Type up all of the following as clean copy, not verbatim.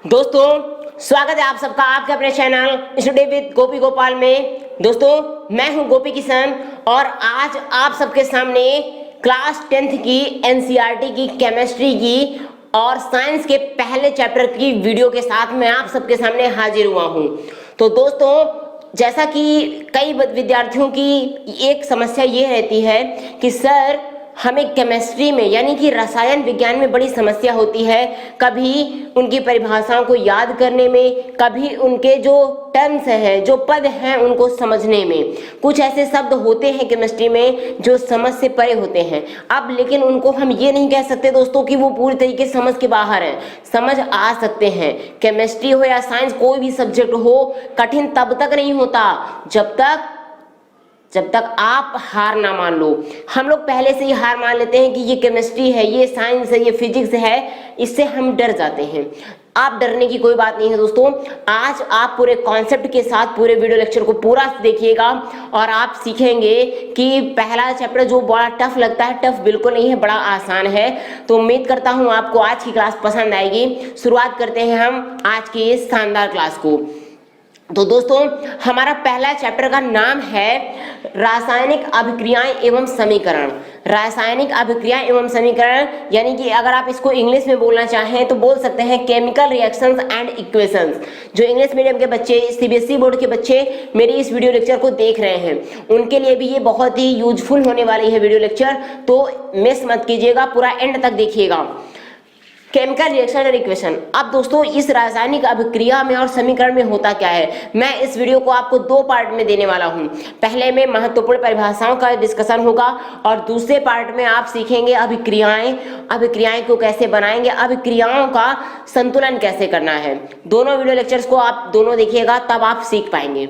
दोस्तों स्वागत है आप सबका आपके अपने चैनल स्टडी विद गोपी गोपाल में। दोस्तों मैं हूं गोपी किशन और आज आप सबके सामने क्लास 10th की एनसीईआरटी की केमिस्ट्री की और साइंस के पहले चैप्टर की वीडियो के साथ मैं आप सबके सामने हाजिर हुआ हूं। तो दोस्तों जैसा कि कई विद्यार्थियों की एक समस्या ये रहती है कि सर हमें केमिस्ट्री में यानी कि रसायन विज्ञान में बड़ी समस्या होती है, कभी उनकी परिभाषाओं को याद करने में, कभी उनके जो टर्म्स हैं जो पद हैं उनको समझने में। कुछ ऐसे शब्द होते हैं केमिस्ट्री में जो समझ से परे होते हैं। अब लेकिन उनको हम ये नहीं कह सकते दोस्तों कि वो पूरी तरीके से समझ के बाहर है, समझ आ सकते हैं। केमिस्ट्री हो या साइंस, कोई भी सब्जेक्ट हो, कठिन तब तक नहीं होता जब तक आप हार ना मान लो। हम लोग पहले से ही हार मान लेते हैं कि ये केमिस्ट्री है, ये साइंस है, ये फिजिक्स है, इससे हम डर जाते हैं। आप डरने की कोई बात नहीं है दोस्तों। आज आप पूरे कॉन्सेप्ट के साथ पूरे वीडियो लेक्चर को पूरा देखिएगा और आप सीखेंगे कि पहला चैप्टर जो बड़ा टफ लगता है, टफ बिल्कुल नहीं है, बड़ा आसान है। तो उम्मीद करता हूँ आपको आज की क्लास पसंद आएगी। शुरुआत करते हैं हम आज की इस शानदार क्लास को। तो दोस्तों हमारा पहला चैप्टर का नाम है रासायनिक अभिक्रियाएं एवं समीकरण। रासायनिक अभिक्रियाएं एवं समीकरण यानी कि अगर आप इसको इंग्लिश में बोलना चाहें तो बोल सकते हैं केमिकल रिएक्शंस एंड इक्वेशंस। जो इंग्लिश मीडियम के बच्चे, सीबीएसई बोर्ड के बच्चे मेरी इस वीडियो लेक्चर को देख रहे हैं उनके लिए भी ये बहुत ही यूजफुल होने वाली है वीडियो लेक्चर, तो मिस मत कीजिएगा, पूरा एंड तक देखिएगा। केमिकल रिएक्शन और इक्वेशन। अब दोस्तों इस रासायनिक अभिक्रिया में और समीकरण में होता क्या है, मैं इस वीडियो को आपको दो पार्ट में देने वाला हूं। पहले में महत्वपूर्ण परिभाषाओं का डिस्कशन होगा और दूसरे पार्ट में आप सीखेंगे अभिक्रियाएं को कैसे बनाएंगे, अभिक्रियाओं का संतुलन कैसे करना है। दोनों वीडियो लेक्चर्स को आप दोनों देखिएगा तब आप सीख पाएंगे।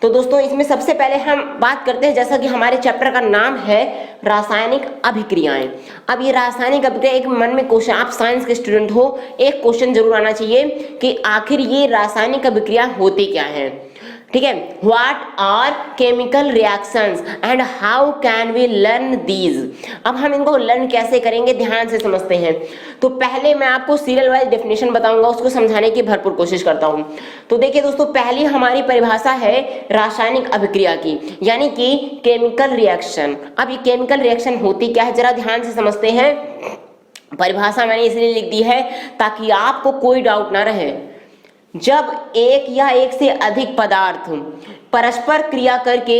तो दोस्तों इसमें सबसे पहले हम बात करते हैं, जैसा कि हमारे चैप्टर का नाम है रासायनिक अभिक्रियाएं। अब ये रासायनिक अभिक्रिया, एक मन में क्वेश्चन, आप साइंस के स्टूडेंट हो, एक क्वेश्चन जरूर आना चाहिए कि आखिर ये रासायनिक अभिक्रिया होती क्या है। ठीक है, what are chemical reactions and how can we learn these. अब हम इनको लर्न कैसे करेंगे, ध्यान से समझते हैं। तो पहले मैं आपको सीरियल वाइज डेफिनेशन बताऊंगा, उसको समझाने की भरपूर कोशिश करता हूं। तो देखिए दोस्तों, पहली हमारी परिभाषा है रासायनिक अभिक्रिया की, यानी कि केमिकल रिएक्शन। अब ये केमिकल रिएक्शन होती क्या है, जरा ध्यान से समझते हैं। परिभाषा मैंने इसलिए लिख दी है ताकि आपको कोई डाउट ना रहे। जब एक या एक से अधिक पदार्थ परस्पर क्रिया करके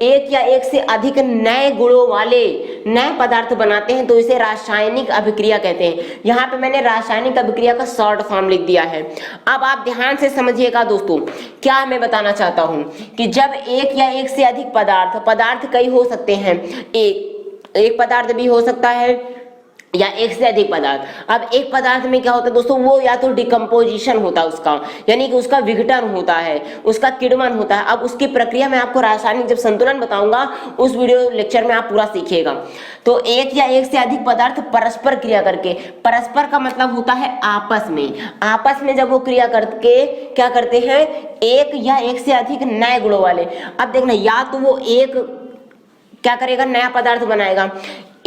एक या एक से अधिक नए गुणों वाले नए पदार्थ बनाते हैं तो इसे रासायनिक अभिक्रिया कहते हैं। यहाँ पे मैंने रासायनिक अभिक्रिया का शॉर्ट फॉर्म लिख दिया है। अब आप ध्यान से समझिएगा दोस्तों, क्या मैं बताना चाहता हूँ कि जब एक या एक से अधिक पदार्थ कई हो सकते हैं, एक पदार्थ भी हो सकता है या एक से अधिक पदार्थ। अब एक पदार्थ में क्या होता है दोस्तों, वो या तो डिकम्पोजिशन होता है उसका, यानी कि उसका विघटन होता है, उसका किण्वन होता है। अब उसकी प्रक्रिया मैं आपको रासायनिक जब संतुलन बताऊंगा उस वीडियो लेक्चर में आप पूरा सीखिएगा। तो एक या एक से अधिक पदार्थ परस्पर क्रिया करके, परस्पर का मतलब होता है आपस में जब वो क्रिया करके क्या करते हैं, एक या एक से अधिक नए गुणों वाले। अब देखना, या तो वो एक क्या करेगा, नया पदार्थ बनाएगा,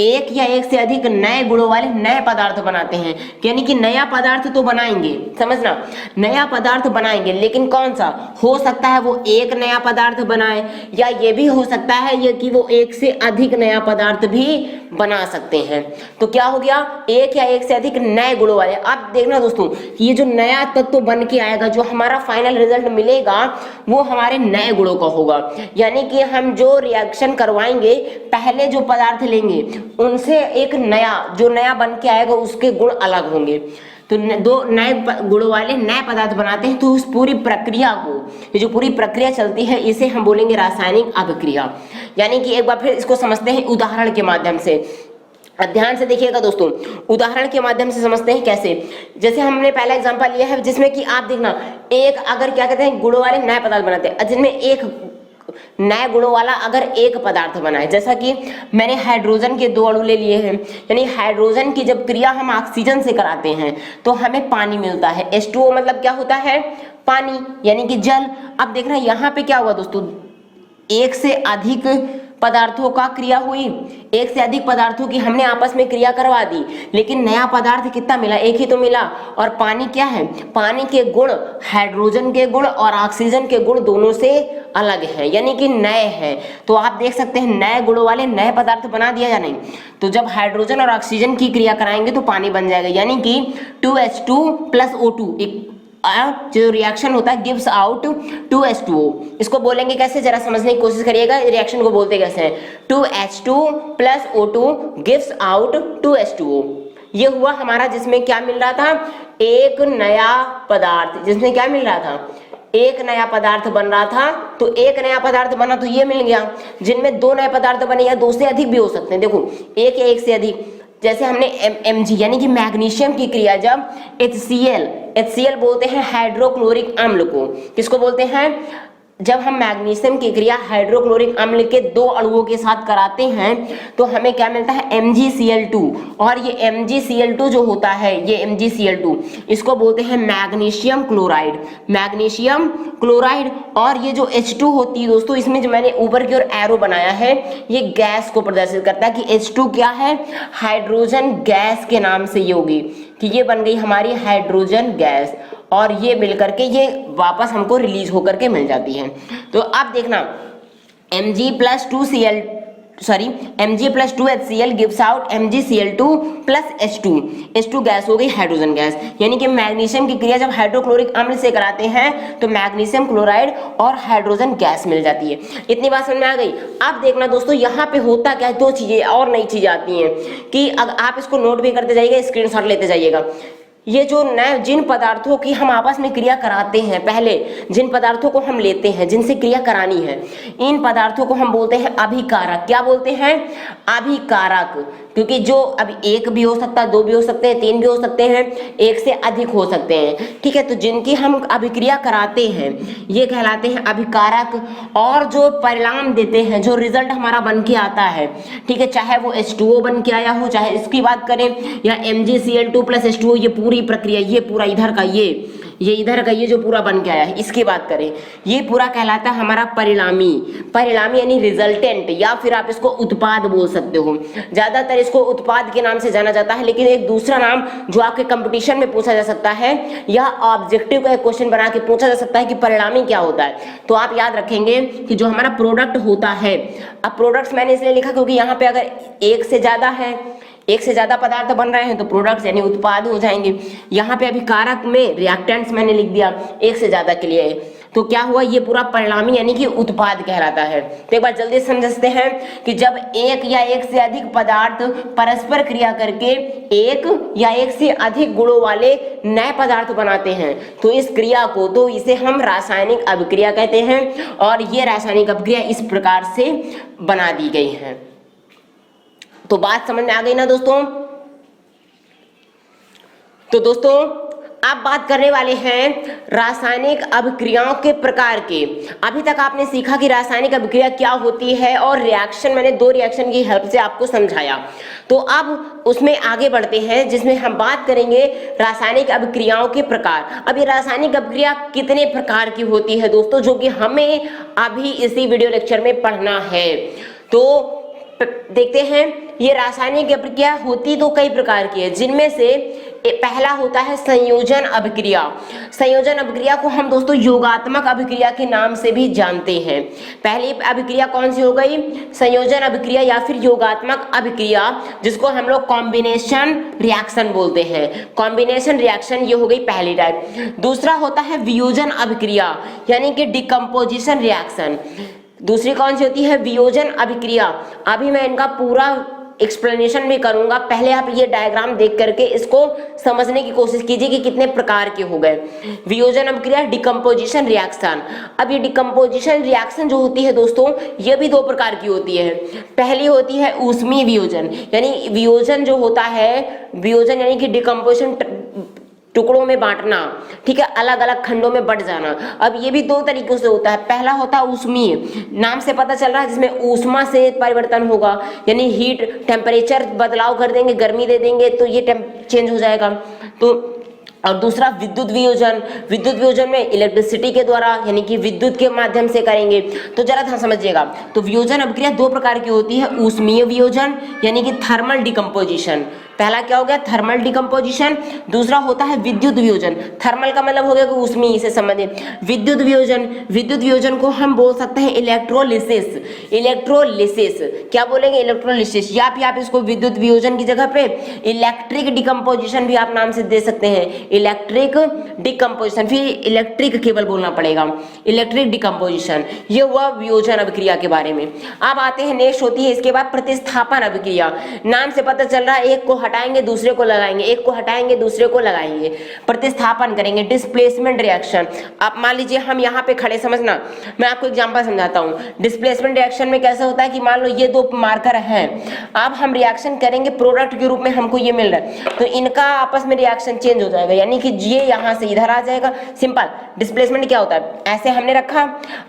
एक या एक से अधिक नए गुणों वाले नए पदार्थ बनाते हैं, यानी कि नया पदार्थ तो बनाएंगे, समझना, नया पदार्थ बनाएंगे। लेकिन कौन सा हो सकता है, वो एक नया पदार्थ बनाए, या ये भी हो सकता है ये कि वो एक से अधिक नया पदार्थ भी बना सकते हैं। तो क्या हो गया, एक या एक से अधिक नए गुणों वाले। अब देखना दोस्तों, ये जो नया तत्व बन के आएगा, जो हमारा फाइनल रिजल्ट मिलेगा वो हमारे नए गुणों का होगा। यानी कि हम जो रिएक्शन करवाएंगे, पहले जो पदार्थ लेंगे उनसे एक जो नया बन के आएगा उसके गुण अलग होंगे। तो दो नए गुणों वाले नए पदार्थ बनाते हैं। तो उस पूरी प्रक्रिया को, ये जो पूरी प्रक्रिया चलती है, इसे हम बोलेंगे रासायनिक अभिक्रिया। यानी कि एक बार फिर इसको समझते हैं उदाहरण के माध्यम से। ध्यान से देखिएगा दोस्तों, उदाहरण के माध्यम से समझते हैं कैसे। जैसे हमने पहला एग्जांपल लिया है जिसमें कि आप देखना, एक अगर क्या कहते हैं गुणों वाले नए पदार्थ बनाते हैं, जिनमें एक नए गुणों वाला अगर एक पदार्थ बनाए, जैसा कि मैंने हाइड्रोजन के दो अणु ले लिए हैं, यानी हाइड्रोजन की जब क्रिया हम ऑक्सीजन से कराते हैं तो हमें पानी मिलता है। H2O मतलब क्या होता है, पानी, यानी कि जल। अब देखना यहाँ पे क्या हुआ दोस्तों, एक से अधिक पदार्थों का क्रिया हुई, एक से अधिक पदार्थों की हमने आपस में क्रिया करवा दी, लेकिन नया पदार्थ कितना मिला, एक ही तो मिला। और पानी क्या है, पानी के गुण हाइड्रोजन के गुण और ऑक्सीजन के गुण दोनों से अलग है, यानी कि नए हैं। तो आप देख सकते हैं नए गुणों वाले नए पदार्थ बना दिया या नहीं। तो जब हाइड्रोजन और ऑक्सीजन की क्रिया कराएंगे तो पानी बन जाएगा, यानी कि 2H2 + O2 जो रिएक्शन होता है गिव्स आउट 2H2O। इसको बोलेंगे कैसे, जरा समझने की कोशिश करिएगा, रिएक्शन को बोलते कैसे हैं। 2H2 + O2 gives out 2H2O। ये हुआ हमारा, जिसमें क्या मिल रहा था, एक नया पदार्थ, जिसमें क्या मिल रहा था, एक नया पदार्थ बन रहा था। तो एक नया पदार्थ बना तो ये मिल गया। जिनमें दो नए पदार्थ बने या दो से अधिक भी हो सकते हैं, देखो एक या एक से अधिक, जैसे हमने Mg यानी कि मैग्नीशियम की क्रिया जब HCl बोलते हैं हाइड्रोक्लोरिक अम्ल को, किसको बोलते हैं, जब हम मैग्नीशियम की क्रिया हाइड्रोक्लोरिक अम्ल के दो अणुओं के साथ कराते हैं तो हमें क्या मिलता है, MgCl2। और ये MgCl2 जो होता है, ये MgCl2 इसको बोलते हैं मैग्नीशियम क्लोराइड। और ये जो H2 होती है दोस्तों, इसमें जो मैंने ऊपर की ओर एरो बनाया है, ये गैस को प्रदर्शित करता है कि H2 क्या है, हाइड्रोजन गैस के नाम से ये होगी, कि ये बन गई हमारी हाइड्रोजन गैस, और ये मिलकर के ये वापस हमको रिलीज होकर के मिल जाती है। तो अब देखना Mg + 2HCl gives out MgCl2 + H2 gas हो गई हाइड्रोजन गैस, यानी कि मैग्नीशियम की क्रिया जब हाइड्रोक्लोरिक अम्ल से कराते हैं तो मैग्नीशियम क्लोराइड और हाइड्रोजन गैस मिल जाती है। इतनी बात समझ में आ गई। अब देखना दोस्तों यहाँ पे होता क्या है, दो चीजें और नई चीजें आती हैं कि अगर आप इसको नोट भी करते जाइएगा, स्क्रीनशॉट लेते जाइएगा। ये जो नए जिन पदार्थों की हम आपस में क्रिया कराते हैं, पहले जिन पदार्थों को हम लेते हैं जिनसे क्रिया करानी है, इन पदार्थों को हम बोलते हैं अभिकारक। क्या बोलते हैं, अभिकारक। क्योंकि जो अब एक भी हो सकता है, दो भी हो सकते हैं, तीन भी हो सकते हैं, एक से अधिक हो सकते हैं, ठीक है। तो जिनकी हम अभिक्रिया कराते हैं ये कहलाते हैं अभिकारक। और जो परिणाम देते हैं, जो रिजल्ट हमारा बन के आता है, ठीक है, चाहे वो H2O बन के आया हो, चाहे इसकी बात करें या MgCl2 + H2O, ये पूरी प्रक्रिया, ये पूरा इधर का ये इधर का ये जो पूरा बन के आया है, इसकी बात करें, ये पूरा कहलाता है हमारा परिणामी यानी रिजल्टेंट, या फिर आप इसको उत्पाद बोल सकते हो। ज्यादातर इसको उत्पाद के नाम से जाना जाता है, लेकिन एक दूसरा नाम जो आपके कंपटीशन में पूछा जा सकता है या ऑब्जेक्टिव का एक क्वेश्चन बना के पूछा जा सकता है कि परिणामी क्या होता है, तो आप याद रखेंगे कि जो हमारा प्रोडक्ट होता है। अब प्रोडक्ट्स मैंने इसलिए लिखा क्योंकि यहाँ पे अगर एक से ज्यादा पदार्थ बन रहे हैं तो प्रोडक्ट्स यानी उत्पाद हो जाएंगे। यहाँ पे अभिकारक में रिएक्टेंट्स मैंने लिख दिया एक से ज्यादा के लिए, तो क्या हुआ, ये पूरा परिणामी यानी कि उत्पाद कहलाता है। तो एक बार जल्दी समझते हैं कि जब एक या एक से अधिक पदार्थ परस्पर क्रिया करके एक या एक से अधिक गुणों वाले नए पदार्थ बनाते हैं तो इस क्रिया को, तो इसे हम रासायनिक अभिक्रिया कहते हैं। और ये रासायनिक अभिक्रिया इस प्रकार से बना दी गई है। तो बात समझ में आ गई ना दोस्तों। तो दोस्तों अब बात करने वाले हैं रासायनिक अभिक्रियाओं के प्रकार के। अभी तक आपने सीखा कि रासायनिक अभिक्रिया क्या होती है और रिएक्शन, मैंने दो रिएक्शन की हेल्प से आपको समझाया। तो अब उसमें आगे बढ़ते हैं जिसमें हम बात करेंगे रासायनिक अभिक्रियाओं के प्रकार। अब ये रासायनिक अभिक्रिया कितने प्रकार की होती है दोस्तों, जो कि हमें अभी इसी वीडियो लेक्चर में पढ़ना है। तो देखते हैं, ये रासायनिक अभिक्रिया होती तो कई प्रकार की है, जिनमें से पहला होता है संयोजन अभिक्रिया। संयोजन अभिक्रिया को हम दोस्तों योगात्मक अभिक्रिया के नाम से भी जानते हैं। पहली अभिक्रिया कौन सी हो गई, संयोजन अभिक्रिया या फिर योगात्मक अभिक्रिया, जिसको हम लोग कॉम्बिनेशन रिएक्शन बोलते हैं। कॉम्बिनेशन रिएक्शन ये हो गई पहली टाइप। दूसरा होता है वियोजन अभिक्रिया यानी कि डिकम्पोजिशन रिएक्शन। दूसरी कौन सी होती है, वियोजन अभिक्रिया। अभी मैं इनका पूरा एक्सप्लेनेशन भी करूंगा, पहले आप ये डायग्राम देख करके इसको समझने की कोशिश कीजिए कि कितने प्रकार के हो गए। वियोजन अभिक्रिया, डिकम्पोजिशन रिएक्शन। अब ये डिकम्पोजिशन रिएक्शन जो होती है दोस्तों, ये भी दो प्रकार की होती है। पहली होती है ऊष्मीय वियोजन, यानी वियोजन जो होता है, वियोजन यानी कि डिकम्पोजिशन टुकड़ों में बांटना, ठीक है, अलग अलग खंडों में बट जाना। अब ये भी दो तरीकों से होता है। पहला होता है ऊष्मीय, नाम से पता चल रहा है, जिसमें ऊष्मा से परिवर्तन होगा, यानी हीट टेम्परेचर बदलाव कर देंगे, गर्मी दे देंगे तो ये चेंज हो जाएगा। तो और दूसरा विद्युत वियोजन। विद्युत वियोजन में इलेक्ट्रिसिटी के द्वारा यानी कि विद्युत के माध्यम से करेंगे। तो जरा ध्यान समझिएगा, तो वियोजन अभिक्रिया दो प्रकार की होती है, ऊष्मीय वियोजन यानी कि थर्मल डिकम्पोजिशन। पहला क्या हो गया, थर्मल डिकम्पोजिशन। दूसरा होता है विद्युत वियोजन। थर्मल का मतलब हो गया कि ऊष्मीय से संबंधित। विद्युत वियोजन, विद्युत वियोजन को हम बोल सकते हैं इलेक्ट्रोलिसिस। इलेक्ट्रोलिसिस क्या बोलेंगे, इलेक्ट्रोलिसिस, या फिर आप इसको विद्युत वियोजन की जगह पे इलेक्ट्रिक डिकम्पोजिशन भी आप नाम से दे सकते हैं। इलेक्ट्रिक डिकम्पोजिशन, फिर इलेक्ट्रिक केवल बोलना पड़ेगा, इलेक्ट्रिक डिकम्पोजिशन। ये हुआ वियोजन अभिक्रिया के बारे में। अब आते हैं नेक्स्ट होती है इसके बाद प्रतिस्थापन अभिक्रिया। नाम से पता चल रहा है एक को हटाएंगे दूसरे को लगाएंगे, एक को हटाएंगे दूसरे को लगाएंगे, प्रतिस्थापन करेंगे, डिस्प्लेसमेंट रिएक्शन। आप मान लीजिए हम यहाँ पे खड़े, समझना मैं आपको एग्जांपल समझाता हूँ। डिस्प्लेसमेंट रिएक्शन में कैसा होता है कि मान लो ये दो मार्कर हैं, अब हम रिएक्शन करेंगे, प्रोडक्ट के रूप में हमको ये मिल रहा है, तो इनका आपस में रिएक्शन चेंज हो जाएगा, यानी कि ये यहाँ से इधर आ जाएगा। सिंपल डिस्प्लेसमेंट क्या होता है, ऐसे हमने रखा,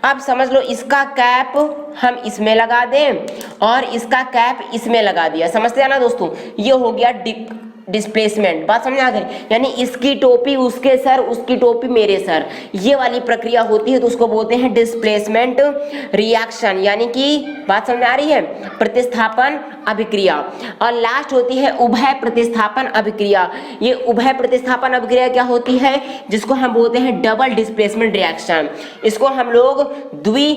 अब समझ लो इसका कैप हम इसमें लगा दें और इसका कैप इसमें लगा दिया, समझते हैं ना दोस्तों, ये हो गया डिस्प्लेसमेंट। बात समझ आ गई, यानी इसकी टोपी उसके सर, उसकी टोपी मेरे सर, ये वाली प्रक्रिया होती है, तो उसको बोलते हैं डिस्प्लेसमेंट रिएक्शन, यानी कि बात समझ आ रही है, प्रतिस्थापन अभिक्रिया। और लास्ट होती है उभय प्रतिस्थापन अभिक्रिया। ये उभय प्रतिस्थापन अभिक्रिया क्या होती है, जिसको हम बोलते हैं डबल डिस्प्लेसमेंट रिएक्शन। इसको हम लोग द्वि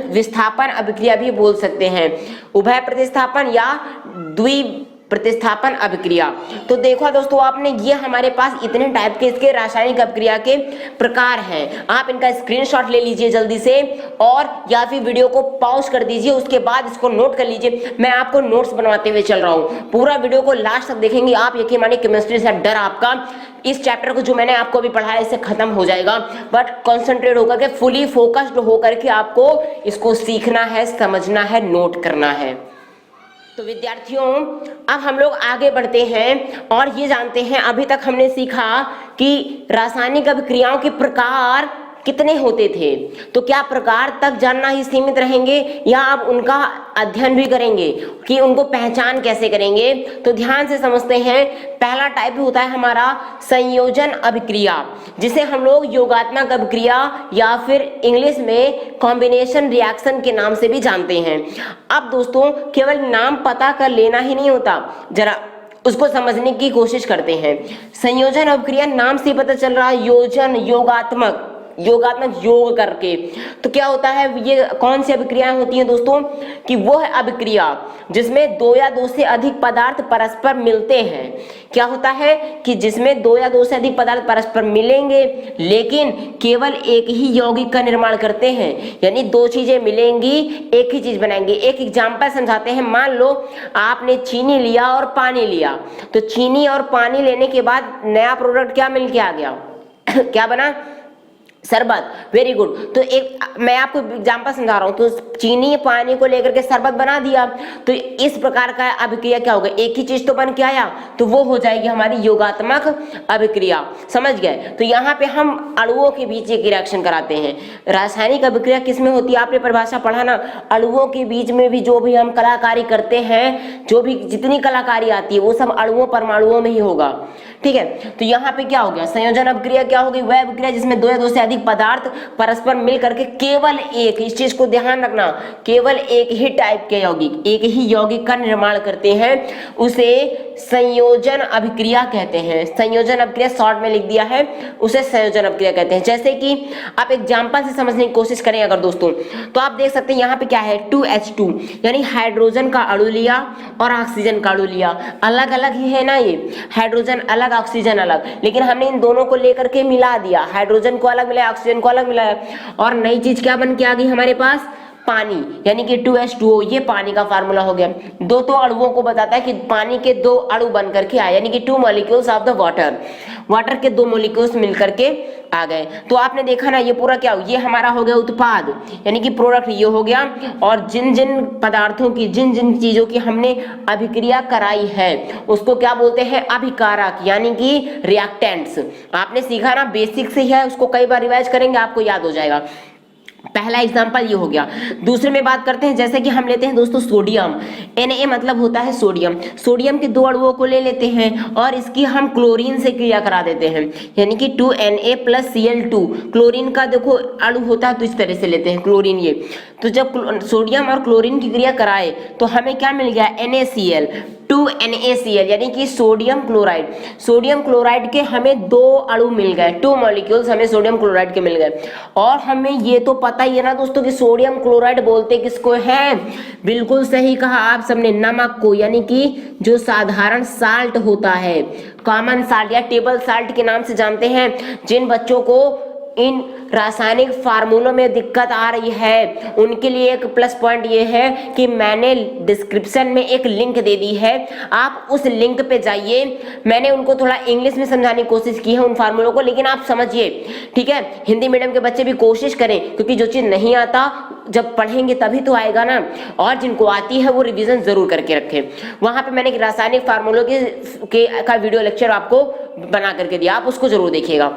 विस्थापन अभिक्रिया भी बोल सकते हैं, उभय प्रतिस्थापन या द्वि प्रतिस्थापन अभिक्रिया। तो देखो दोस्तों आपने, ये हमारे पास इतने टाइप के इसके रासायनिक अभिक्रिया के प्रकार हैं। आप इनका स्क्रीनशॉट ले लीजिए जल्दी से, और या फिर वीडियो को पॉज कर दीजिए, उसके बाद इसको नोट कर लीजिए। मैं आपको नोट्स बनवाते हुए चल रहा हूँ, पूरा वीडियो को लास्ट तक देखेंगे आप, यकीन मानिए केमिस्ट्री से डर आपका इस चैप्टर को जो मैंने आपको अभी पढ़ाया इससे खत्म हो जाएगा। बट कॉन्सेंट्रेट होकर के, फुली फोकस्ड होकर के आपको इसको सीखना है, समझना है, नोट करना है। तो विद्यार्थियों अब हम लोग आगे बढ़ते हैं और ये जानते हैं, अभी तक हमने सीखा कि रासायनिक अभिक्रियाओं के प्रकार कितने होते थे। तो क्या प्रकार तक जानना ही सीमित रहेंगे या अब उनका अध्ययन भी करेंगे कि उनको पहचान कैसे करेंगे? तो ध्यान से समझते हैं। पहला टाइप होता है हमारा संयोजन अभिक्रिया, जिसे हम लोग योगात्मक अभिक्रिया या फिर इंग्लिश में कॉम्बिनेशन रिएक्शन के नाम से भी जानते हैं। अब दोस्तों केवल नाम पता कर लेना ही नहीं होता, जरा उसको समझने की कोशिश करते हैं। संयोजन अभिक्रिया नाम से पता चल रहा है, योजन, योगात्मक, योगात्मक योग करके। तो क्या होता है, ये कौन सी अभिक्रियाएं होती हैं दोस्तों, कि वो है अभिक्रिया जिसमें दो या दो से अधिक पदार्थ परस्पर मिलते हैं। क्या होता है कि जिसमें दो या दो से अधिक पदार्थ परस्पर मिलेंगे लेकिन केवल एक ही यौगिक का निर्माण करते हैं, यानी दो चीजें मिलेंगी एक ही चीज बनाएंगे। एक एग्जांपल समझाते हैं, मान लो आपने चीनी लिया और पानी लिया, तो चीनी और पानी लेने के बाद नया प्रोडक्ट क्या मिल के आ गया क्या बना, शरबत। Very good. तो एक मैं आपको एग्जांपल समझा रहा हूं, तो चीनी पानी को लेकर के शरबत बना दिया, तो इस प्रकार का अभिक्रिया क्या होगा, एक ही चीज तो बन के आया, तो वो हो जाएगी हमारी योगात्मक अभिक्रिया। समझ गए? तो यहाँ पे हम अणुओं के बीच एक रिएक्शन कराते हैं। रासायनिक अभिक्रिया किसमें होती है, आपने परिभाषा पढ़ा ना, अणुओं के बीच में भी जो भी हम कलाकारी करते हैं, जो भी जितनी कलाकारी आती है वो सब अणुओं परमाणुओं में ही होगा। ठीक है, तो यहाँ पे क्या हो गया, संयोजन अभिक्रिया क्या होगी, वह अभिक्रिया जिसमें दो या दो से अधिक पदार्थ परस्पर मिल करके केवल एक, इस चीज को ध्यान रखना, केवल एक ही टाइप के यौगिक, एक ही यौगिक का निर्माण करते हैं, उसे संयोजन अभिक्रिया कहते हैं। संयोजन अभिक्रिया शॉर्ट में लिख दिया है, उसे संयोजन अभिक्रिया कहते हैं। जैसे कि आप एग्जांपल से समझने की कोशिश करें अगर दोस्तों, तो आप देख सकते हैं यहाँ पे क्या है, 2H2 यानी हाइड्रोजन का अणु लिया और ऑक्सीजन का अणु लिया, अलग अलग ही है ना, ये हाइड्रोजन अलग ऑक्सीजन अलग, लेकिन हमने इन दोनों को लेकर के मिला दिया, हाइड्रोजन को अलग मिलाया ऑक्सीजन को अलग मिलाया, और नई चीज क्या बन के आ गई हमारे पास, पानी, यानी कि 2H2O, ये पानी का फार्मूला हो गया। दो तो अणुओं को बताता है कि पानी के दो अणु बन करके आए, यानी कि 2 molecules of the water, water के दो मॉलिक्यूल्स मिलकर के आ गए। तो आपने देखा ना, ये पूरा क्या हो, ये हमारा हो गया उत्पाद, यानी कि प्रोडक्ट ये हो गया। और जिन जिन पदार्थों की, जिन जिन चीजों की हमने अभिक्रिया कराई है उसको क्या बोलते हैं, अभिकारक, यानी कि रिएक्टेंट्स। आपने सीखा ना, बेसिक से है, उसको कई बार रिवाइज करेंगे आपको याद हो जाएगा। पहला एग्जाम्पल ये हो गया। दूसरे में बात करते हैं, जैसे कि हम लेते हैं दोस्तों सोडियम, Na मतलब होता है सोडियम। सोडियम के 2 अणुओं को ले लेते हैं और इसकी हम क्लोरीन से क्रिया करा देते हैं, यानी कि 2Na + Cl2। क्लोरीन का देखो अणु होता है तो इस तरह से लेते हैं क्लोरीन ये। तो जब सोडियम और क्लोरीन की क्रिया कराए तो हमें क्या मिल गया, NaCl, 2NaCl, यानी कि सोडियम क्लोराइड। सोडियम क्लोराइड के हमें 2 अणु मिल गए, 2 मॉलिक्यूल्स हमें सोडियम क्लोराइड के मिल गए। और हमें ये तो पता ही है ना दोस्तों कि सोडियम क्लोराइड बोलते किसको हैं, बिल्कुल सही कहा आप सबने, नमक को, यानी कि जो साधारण साल्ट होता है, कॉमन साल्ट या टेबल साल्ट के नाम से जानते हैं। जिन बच्चों को इन रासायनिक फार्मूलों में दिक्कत आ रही है उनके लिए एक प्लस पॉइंट ये है कि मैंने डिस्क्रिप्शन में एक लिंक दे दी है, आप उस लिंक पे जाइए। मैंने उनको थोड़ा इंग्लिश में समझाने की कोशिश की है उन फार्मूलों को, लेकिन आप समझिए, ठीक है। हिंदी मीडियम के बच्चे भी कोशिश करें, क्योंकि जो चीज़ नहीं आता जब पढ़ेंगे तभी तो आएगा ना, और जिनको आती है वो रिवीजन जरूर करके रखें। वहां पे मैंने रासायनिक फार्मूलों का वीडियो लेक्चर आपको बना करके दिया, आप उसको जरूर देखिएगा,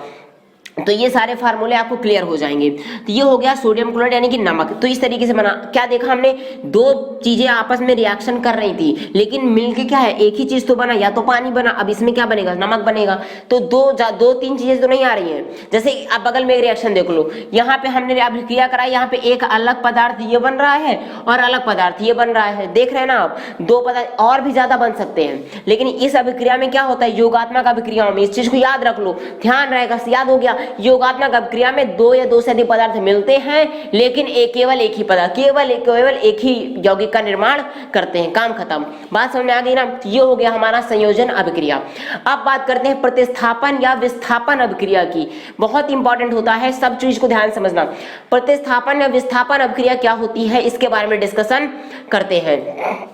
तो ये सारे फार्मूले आपको क्लियर हो जाएंगे। तो ये हो गया सोडियम क्लोराइड यानी कि नमक। तो इस तरीके से बना, क्या देखा हमने, 2 चीजें आपस में रिएक्शन कर रही थी, लेकिन मिलके क्या है, एक ही चीज तो बना, या तो पानी बना, अब इसमें क्या बनेगा, नमक बनेगा। तो 2-3 चीजें तो नहीं आ रही हैं। जैसे अब बगल में एक रिएक्शन देख लो, यहाँ पे हमने अभिक्रिया कराई, यहाँ पे एक अलग पदार्थ ये बन रहा है और अलग पदार्थ ये बन रहा है, देख रहे हैं ना आप, 2 पदार्थ और भी ज्यादा बन सकते हैं। लेकिन इस अभिक्रिया में क्या होता है, योगात्मक अभिक्रियाओं में, इस चीज को याद रख लो, ध्यान रहेगा, याद हो गया, योगात्मक अभिक्रिया में 2 या 2 से अधिक पदार्थ मिलते हैं, लेकिन केवल एक ही पदार्थ, केवल एक ही यौगिक का निर्माण करते हैं, काम खत्म। बात समझ में आ गई ना। ये हो गया हमारा संयोजन अभिक्रिया। अब बात करते हैं प्रतिस्थापन या विस्थापन अभिक्रिया की। बहुत इंपॉर्टेंट होता है, सब चीज को ध्यान समझना। प्रतिस्थापन या विस्थापन अभिक्रिया क्या होती है, इसके बारे में डिस्कशन करते हैं।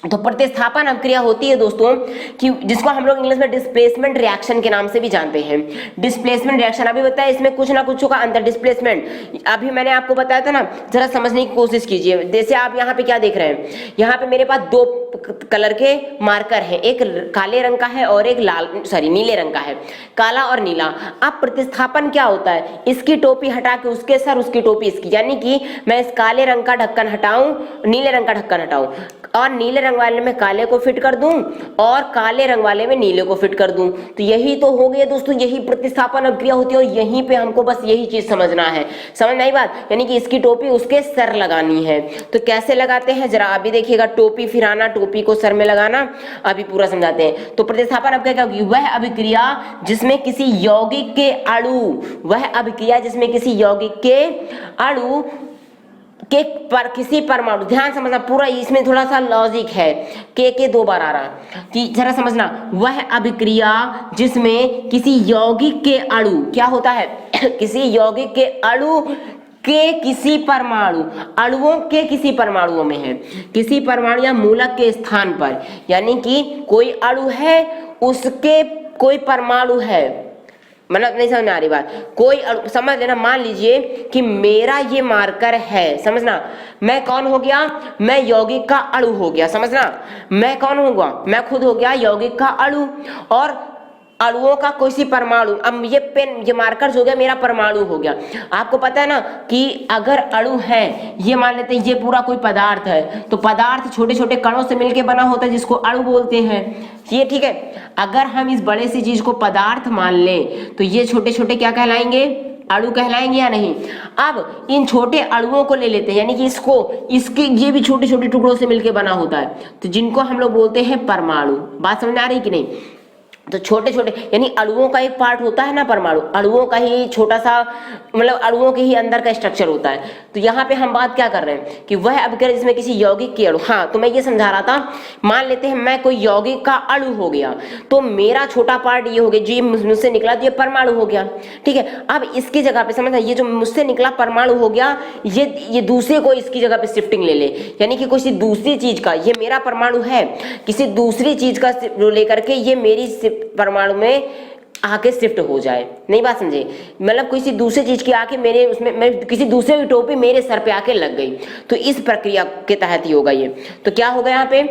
तो प्रतिस्थापन अभिक्रिया होती है दोस्तों कि जिसको हम लोग इंग्लिश में डिस्प्लेसमेंट रिएक्शन के नाम से भी जानते हैं। डिस्प्लेसमेंट रिएक्शन अभी बताया, इसमें कुछ ना कुछ होगा अंतर। डिस्प्लेसमेंट अभी मैंने आपको बताया था ना, जरा समझने की कोशिश कीजिए। जैसे आप यहाँ पे क्या देख रहे हैं, यहाँ पे मेरे पास 2 कलर के मार्कर हैं, एक काले रंग का है और एक नीले रंग का है, काला और नीला। अब प्रतिस्थापन क्या होता है, इसकी टोपी हटा के उसके सर, उसकी टोपी इसकी, यानी कि मैं इस काले रंग का ढक्कन हटाऊं, नीले रंग का ढक्कन हटाऊं, और नीले रंग वाले में काले को फिट कर दूं और काले रंग वाले में नीले को फिट कर दूं। तो यही तो हो गया दोस्तों, यही प्रतिस्थापन अभिक्रिया होती है। और यहीं पे हमको बस यही चीज समझना है, समझ में आई बात, यानी कि इसकी टोपी उसके सर लगानी है। तो कैसे लगाते हैं जरा अभी देखिएगा, टोपी फिर आना, टोपी को सर में लगाना, अभी पूरा समझाते हैं। तो प्रतिस्थापन अभिक्रिया क्या होगी, वह अभिक्रिया जिसमें किसी यौगिक के अणु, वह अभिक्रिया जिसमें किसी यौगिक के अणु के पर किसी परमाणु, ध्यान समझना पूरा, इसमें थोड़ा सा लॉजिक है, के 2 बार आ रहा है कि जरा समझना, वह अभिक्रिया जिसमें किसी यौगिक के अणु, क्या होता है किसी यौगिक के अणु के किसी परमाणु, अणुओं के किसी परमाणुओं में है, किसी परमाणु या मूलक के स्थान पर, यानी कि कोई अणु है उसके कोई परमाणु है, मतलब नहीं समझ में आ रही बात, कोई समझ लेना। मान लीजिए कि मेरा ये मार्कर है, समझना, मैं कौन हो गया, मैं यौगिक का अणु हो गया, समझना, मैं कौन होगा, मैं खुद हो गया यौगिक का अणु, और अणुओं का कोई सी परमाणु, अब ये पेन, ये मार्कर हो गया मेरा परमाणु हो गया। आपको पता है ना कि अगर अणु है, ये मान लेते हैं ये पूरा कोई पदार्थ है, तो पदार्थ छोटे छोटे कणों से मिलकर बना होता है जिसको अणु बोलते हैं, ये ठीक है। अगर हम इस बड़े सी चीज को पदार्थ मान लें तो ये छोटे छोटे क्या कहलाएंगे, अणु कहलाएंगे या नहीं। अब इन छोटे अणुओं को ले लेते हैं, यानी कि इसके ये भी छोटे छोटे टुकड़ों से मिलकर बना होता है, तो जिनको हम लोग बोलते हैं परमाणु। बात समझ आ रही कि नहीं। तो छोटे छोटे यानी अणुओं का एक पार्ट होता है ना परमाणु, अणुओं का ही छोटा सा, मतलब अणुओं के ही अंदर का स्ट्रक्चर होता है। तो यहाँ पे हम बात क्या कर रहे हैं कि वह अभिक्रिया जिसमें किसी यौगिक के अणु, हाँ तो मैं ये समझा रहा था, मान लेते हैं मैं कोई यौगिक का अणु हो गया, तो मेरा छोटा पार्ट ये हो गया, जो मुझसे निकला तो ये परमाणु हो गया, ठीक है। अब इसकी जगह पे समझना, ये जो मुझसे निकला परमाणु हो गया, ये दूसरे को इसकी जगह पे शिफ्टिंग ले ले, यानी कि किसी दूसरी चीज का, ये मेरा परमाणु है, किसी दूसरी चीज का लेकर के ये मेरी परमाणु में आके शिफ्ट हो जाए, नहीं बात समझे, मतलब किसी दूसरी चीज की आके मेरे उसमें, मैं किसी दूसरे की टोपी मेरे सर पे आके लग गई, तो इस प्रक्रिया के तहत ही होगा ये। तो क्या होगा यहाँ पे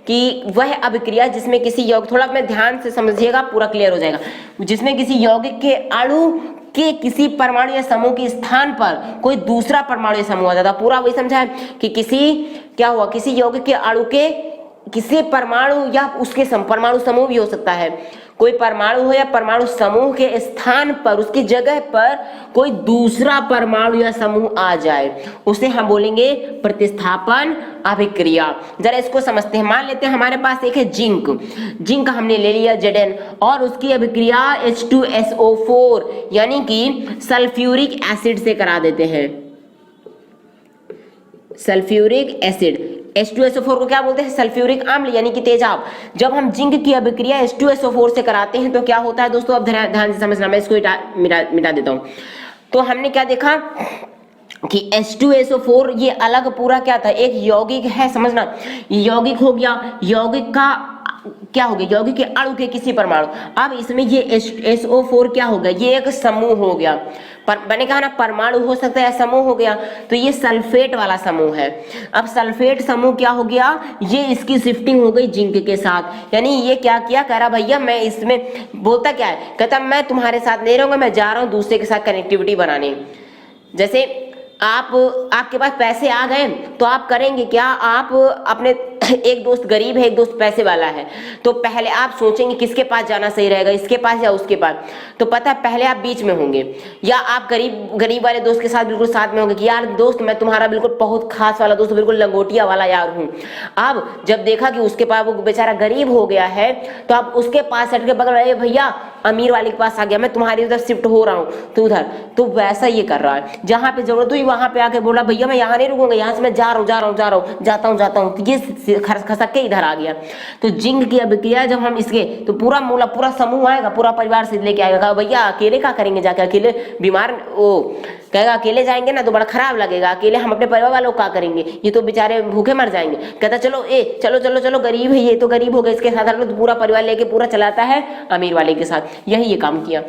कि वह अभिक्रिया जिसमें किसी यौगिक, थोड़ा मैं ध्यान से समझिएगा पूरा क्लियर हो जाएगा, जिसमें किसी यौगिक के अणु कि किसी परमाणु या समूह के स्थान पर कोई दूसरा परमाणु या समूह आ जाता। पूरा वही समझा है कि क्या हुआ, किसी यौगिक के अणु के किसी परमाणु या उसके परमाणु समूह भी हो सकता है, कोई परमाणु हो या परमाणु समूह के स्थान पर उसकी जगह पर कोई दूसरा परमाणु या समूह आ जाए, उसे हम बोलेंगे प्रतिस्थापन अभिक्रिया। जरा इसको समझते हैं। मान लेते हैं हमारे पास एक है जिंक हमने ले लिया Zn और उसकी अभिक्रिया H2SO4 यानी कि सल्फ्यूरिक एसिड से करा देते हैं। सल्फ्यूरिक एसिड H2SO4 को क्या बोलते हैं, सल्फ्यूरिक अम्ल यानी कि तेजाब। जब हम जिंक की अभिक्रिया H2SO4 से कराते हैं तो क्या होता है दोस्तों, अब ध्यान से समझना, मैं इसको मिटा देता हूं। तो हमने क्या देखा कि H2SO4 ये अलग पूरा क्या था, एक यौगिक है, समझना, यौगिक हो गया, यौगिक का क्या हो गया, यौगिक के अणु के किसी परमाणु। अब इसमें ये SO4 क्या हो गया, ये एक समूह हो गया। मैंने कहा ना परमाणु हो सकता है या समूह हो गया, तो ये सल्फेट वाला समूह है। अब सल्फेट समूह क्या हो गया, ये इसकी शिफ्टिंग हो गई जिंक के साथ, यानी ये क्या किया, कह रहा भैया मैं इसमें, बोलता क्या है, कहता मैं तुम्हारे साथ नहीं रहूंगा, मैं जा रहा हूं दूसरे के साथ कनेक्टिविटी बनाने। जैसे आपके पास पैसे आ गए तो आप करेंगे क्या, आप अपने एक दोस्त गरीब है, एक दोस्त पैसे वाला है, तो पहले आप सोचेंगे किसके पास जाना सही रहेगा, इसके पास या उसके पास। तो पता है पहले आप बीच में होंगे, या आप गरीब वाले दोस्त के साथ बिल्कुल साथ में होंगे कि यार दोस्त मैं तुम्हारा बिल्कुल बहुत खास वाला दोस्त, बिल्कुल लंगोटिया वाला यार हूँ। अब जब देखा कि उसके पास वो बेचारा गरीब हो गया है तो आप उसके पास हट के बगल वाले भैया अमीर वाले के पास आ गया, मैं तुम्हारी उधर शिफ्ट हो रहा हूँ तो उधर, तो वैसा ये कर रहा है। जहाँ पे जरूरत हुई वहां पे आके बोला भैया मैं यहाँ नहीं रुकूंगा, यहाँ से मैं जा रहा हूँ, तो ये खसक के इधर आ गया। तो जिंक की अभिक्रिया जब हम इसके, तो पूरा समूह आएगा, पूरा परिवार से लेके आएगा, कहा भैया अकेले क्या करेंगे जाके, अकेले बीमार, वो कहेगा अकेले जाएंगे ना तो बड़ा खराब लगेगा, अकेले हम अपने परिवार वालों का करेंगे, ये तो बेचारे भूखे मर जाएंगे। कहता चलो गरीब है, ये तो गरीब हो गया, इसके साथ तो पूरा परिवार लेके पूरा चलाता है अमीर वाले के साथ, यही ये काम किया।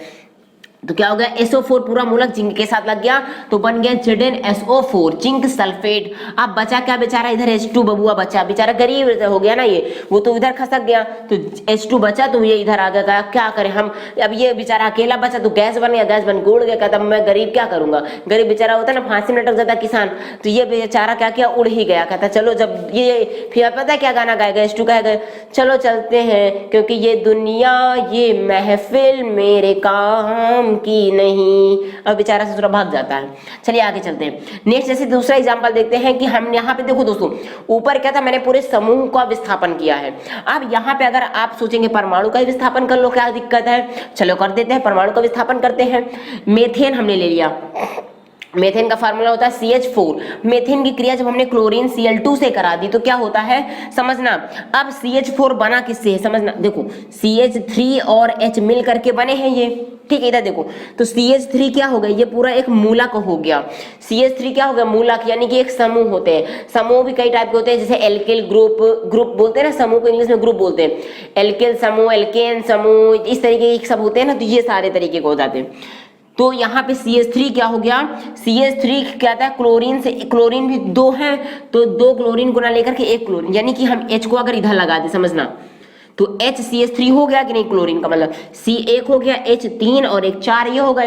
तो क्या हो गया, SO4 पूरा मूलक जिंक के साथ लग गया तो बन गया ZnSO4 जिंक सल्फेट। अब बचा क्या बेचारा, इधर H2 बबुआ बचा, बेचारा गरीब हो गया ना ये, वो तो इधर खसक गया, तो H2 बचा तो ये इधर आ गया। क्या करें हम, अब ये बेचारा अकेला बचा तो गैस बन गया, गैस बन के उड़ गया। कहता मैं गरीब क्या करूंगा, गरीब बेचारा होता है ना फांसी में लटक जाता किसान, तो ये बेचारा क्या किया, उड़ ही गया। कहता चलो, जब ये फिर पता है क्या गाना गाएगा, H2 कहेगा चलो चलते हैं क्योंकि ये दुनिया ये महफिल मेरे काम की नहीं। अब बेचारा ससुरा भाग जाता है। चलिए आगे चलते हैं। नेक्स्ट जैसे दूसरा एग्जांपल देखते हैं कि हम यहाँ पे देखो दोस्तों, ऊपर क्या था, मैंने पूरे समूह का विस्थापन किया है। अब यहाँ पे अगर आप सोचेंगे परमाणु का विस्थापन कर लो, क्या दिक्कत है, चलो कर देते हैं, परमाणु का विस्थापन करते हैं। मेथेन हमने ले लिया, मेथेन का फार्मूला होता है CH4। मेथेन की क्रिया जब हमने क्लोरीन Cl2 से करा दी तो क्या होता है समझना। अब CH4 बना किससे है समझना, देखो CH3 और H मिल करके बने हैं ये, ठीक है। इधर देखो तो CH3 क्या हो गया, ये पूरा एक मूलक हो गया। CH3 क्या हो गया, मूलक, यानी कि एक समूह होते हैं। समूह भी कई टाइप के होते हैं, जैसे एल्केल ग्रुप बोलते हैं ना, समूह को इंग्लिश में ग्रुप बोलते हैं। एल्केल समूह, एल्केन समूह, इस तरीके के सब होते हैं ना, तो ये सारे तरीके के हो जाते हैं। तो यहाँ पे CH3 क्या हो गया, CH3 क्या था, क्लोरीन से, क्लोरीन भी दो हैं तो दो क्लोरीन गुना लेकर के एक क्लोरीन, यानी कि हम H को अगर इधर लगा दे समझना तो HCH3 हो गया कि नहीं, क्लोरीन का मतलब C 1 हो गया, H 3 और 1 4 ये हो गए।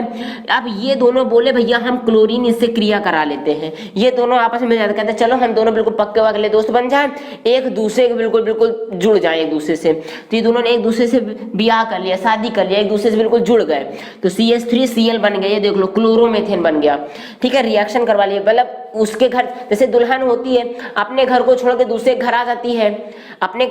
अब ये दोनों बोले भैया हम क्लोरीन इससे क्रिया करा लेते हैं, ये दोनों आपस में जाते, कहते चलो हम दोनों बिल्कुल पक्के वाले दोस्त बन जाएं, एक दूसरे के बिल्कुल जुड़ जाए एक दूसरे से। तो ये दोनों ने एक दूसरे से ब्याह कर लिया, शादी कर लिया, एक दूसरे से बिल्कुल जुड़ गए, तो CH3Cl बन गया, ये देख लो क्लोरोमेथेन बन गया, ठीक है। रिएक्शन करवा लिया, मतलब उसके घर, जैसे दुल्हन होती है अपने घर को छोड़ के दूसरे घर आ जाती है, अपने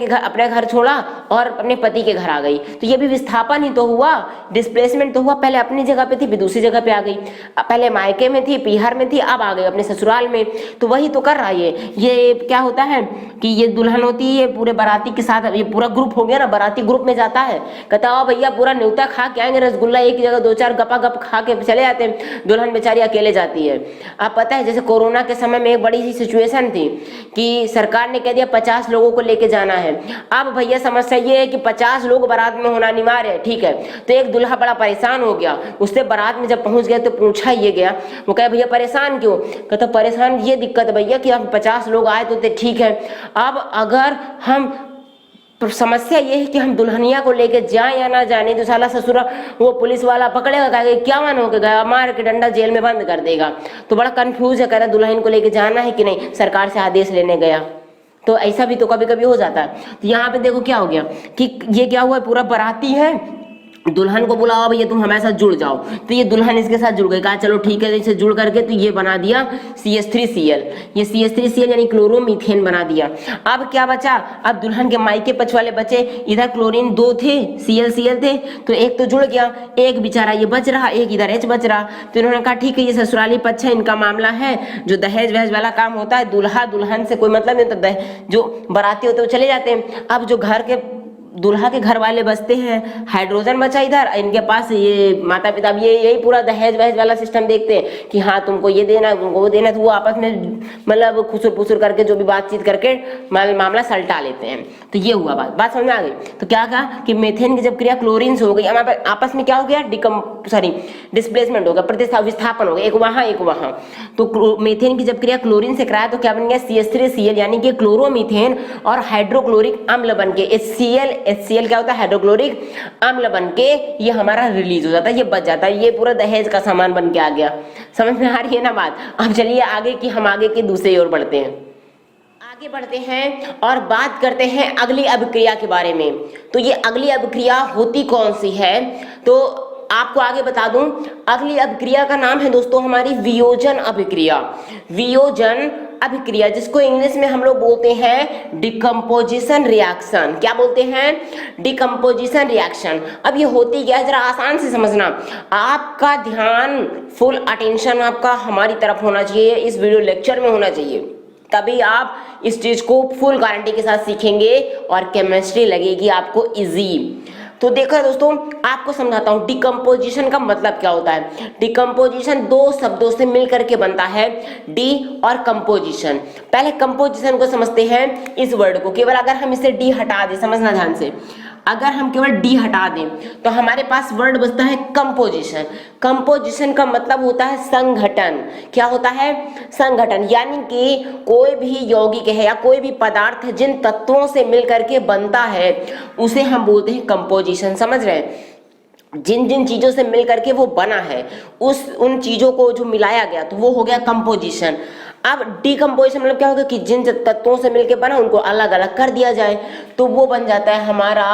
घर छोड़ा और अपने पति के घर आ गई, तो ये भी विस्थापन ही तो हुआ, डिस्प्लेसमेंट तो हुआ। पहले अपनी जगह पे थी फिर दूसरी जगह पे आ गई, पहले मायके में थी, पीहर में थी, अब आ गई अपने ससुराल में, तो वही तो कर रहा है ये क्या होता है कि ये दुल्हन होती है पूरे बाराती के साथ, ये पूरा ग्रुप हो गया ना, बाराती ग्रुप में जाता है, कहता आओ भैया पूरा न्योता खा के आएंगे, रसगुल्ला एक जगह 2-4 गपा गप खा के चले जाते हैं, दुल्हन बेचारी अकेले जाती है। आप पता है जैसे कोरोना के समय में एक बड़ी सी सिचुएशन थी कि सरकार ने कह दिया 50 लोगों को लेके जाना है। अब भैया समस्या ये है कि 50 लोग बारात में होना अनिवार्य है, ठीक है। तो एक दूल्हा बड़ा परेशान हो गया, उससे बारात में जब पहुंच गया तो पूछा ये गया, वो कहे भैया परेशान क्यों, कहता परेशान ये दिक्कत भैया कि अब 50 लोग आए तो ठीक है, अब अगर हम तो समस्या ये है कि हम दुल्हनिया को लेके जाए या ना जाने, तो साला ससुरा वो पुलिस वाला पकड़ेगा, कहेगा क्या मन होके गया, मार के डंडा जेल में बंद कर देगा। तो बड़ा कंफ्यूज है, कह रहा दुल्हन को लेके जाना है कि नहीं, सरकार से आदेश लेने गया। तो ऐसा भी तो कभी कभी हो जाता है। तो यहाँ पे देखो क्या हो गया कि ये क्या हुआ, पूरा बाराती है, दुल्हन को बुलाओ भैया तुम हमारे साथ जुड़ जाओ, तो ये दुल्हन इसके साथ जुड़ गई, कहा चलो ठीक है, इसे जुड़ करके तो ये बना दिया CH3Cl, ये CH3Cl यानी क्लोरोमीथेन बना दिया। अब क्या बचा, अब दुल्हन के मायके पक्ष वाले बचे, इधर क्लोरीन 2 थे, Cl थे, तो एक तो जुड़ गया, एक बेचारा ये बच रहा, एक इधर H बच रहा। तो इन्होंने कहा ठीक है, ये ससुराली पक्ष है, इनका मामला है, जो दहेज वहेज वाला काम होता है, दूल्हा दुल्हन से कोई मतलब नहीं होता, जो बाराती होते वो चले जाते हैं। अब जो घर के दूल्हा के घर वाले बचते हैं, हाइड्रोजन बचा इधर, इनके पास ये माता पिता ये यही पूरा दहेज वहेज वाला सिस्टम देखते हैं कि हाँ तुमको ये देना तुमको वो देना, तो वो आपस में मतलब खुसुर पुसुर करके जो भी बातचीत करके मामला सलटा लेते हैं। तो ये हुआ बात समझ में आ गई। तो क्या कहा कि मेथेन की जब क्रिया क्लोरीन से हो गई, आपस में क्या हो गया, डिस्प्लेसमेंट हो गया, प्रतिस्थापन हो गया, एक वहां एक वहां। तो मेथेन की जब क्रिया क्लोरीन से कराया तो क्या बन गया, CH3Cl यानी कि क्लोरोमीथेन और हाइड्रोक्लोरिक अम्ल बन के HCl क्या होता है, हाइड्रोक्लोरिक अम्ल बन के ये हमारा रिलीज हो जाता है, ये बच जाता है, ये पूरा दहेज का सामान बन के आ गया। समझ में आ रही है ना बात। अब चलिए आगे की हम आगे के दूसरे ओर बढ़ते हैं, आगे बढ़ते हैं और बात करते हैं अगली अभिक्रिया के बारे में। तो ये अगली अभिक्रिया होती कौन सी है, तो आपको आगे बता दूं, अगली अभिक्रिया का नाम है दोस्तों हमारी वियोजन अभिक्रिया। वियोजन अभिक्रिया जिसको इंग्लिश में हम लोग बोलते हैं डिकम्पोजिशन रिएक्शन। क्या बोलते हैं, डिकम्पोजिशन रिएक्शन। अब ये होती क्या है, जरा आसान से समझना, आपका ध्यान फुल अटेंशन आपका हमारी तरफ होना चाहिए, इस वीडियो लेक्चर में होना चाहिए, तभी आप इस चीज को फुल गारंटी के साथ सीखेंगे और केमिस्ट्री लगेगी आपको इजी। तो देखो दोस्तों आपको समझाता हूं डिकम्पोजिशन का मतलब क्या होता है। डिकम्पोजिशन 2 शब्दों से मिलकर के बनता है, डी और कंपोजिशन। पहले कंपोजिशन को समझते हैं, इस वर्ड को केवल अगर हम इसे डी हटा दें, समझना ध्यान से, अगर हम केवल डी हटा दें तो हमारे पास वर्ड बचता है कंपोजिशन। कंपोजिशन का मतलब होता है संगठन। क्या होता है, संगठन, यानी कि कोई भी यौगिक है या कोई भी पदार्थ है जिन तत्वों से मिलकर के बनता है उसे हम बोलते हैं कंपोजिशन। समझ रहे हैं, जिन जिन चीजों से मिलकर के वो बना है उन चीजों को जो मिलाया गया तो वो हो गया कंपोजिशन। अब डिकम्पोजिशन मतलब क्या होगा कि जिन तत्वों से मिलकर बना उनको अलग अलग कर दिया जाए तो वो बन जाता है हमारा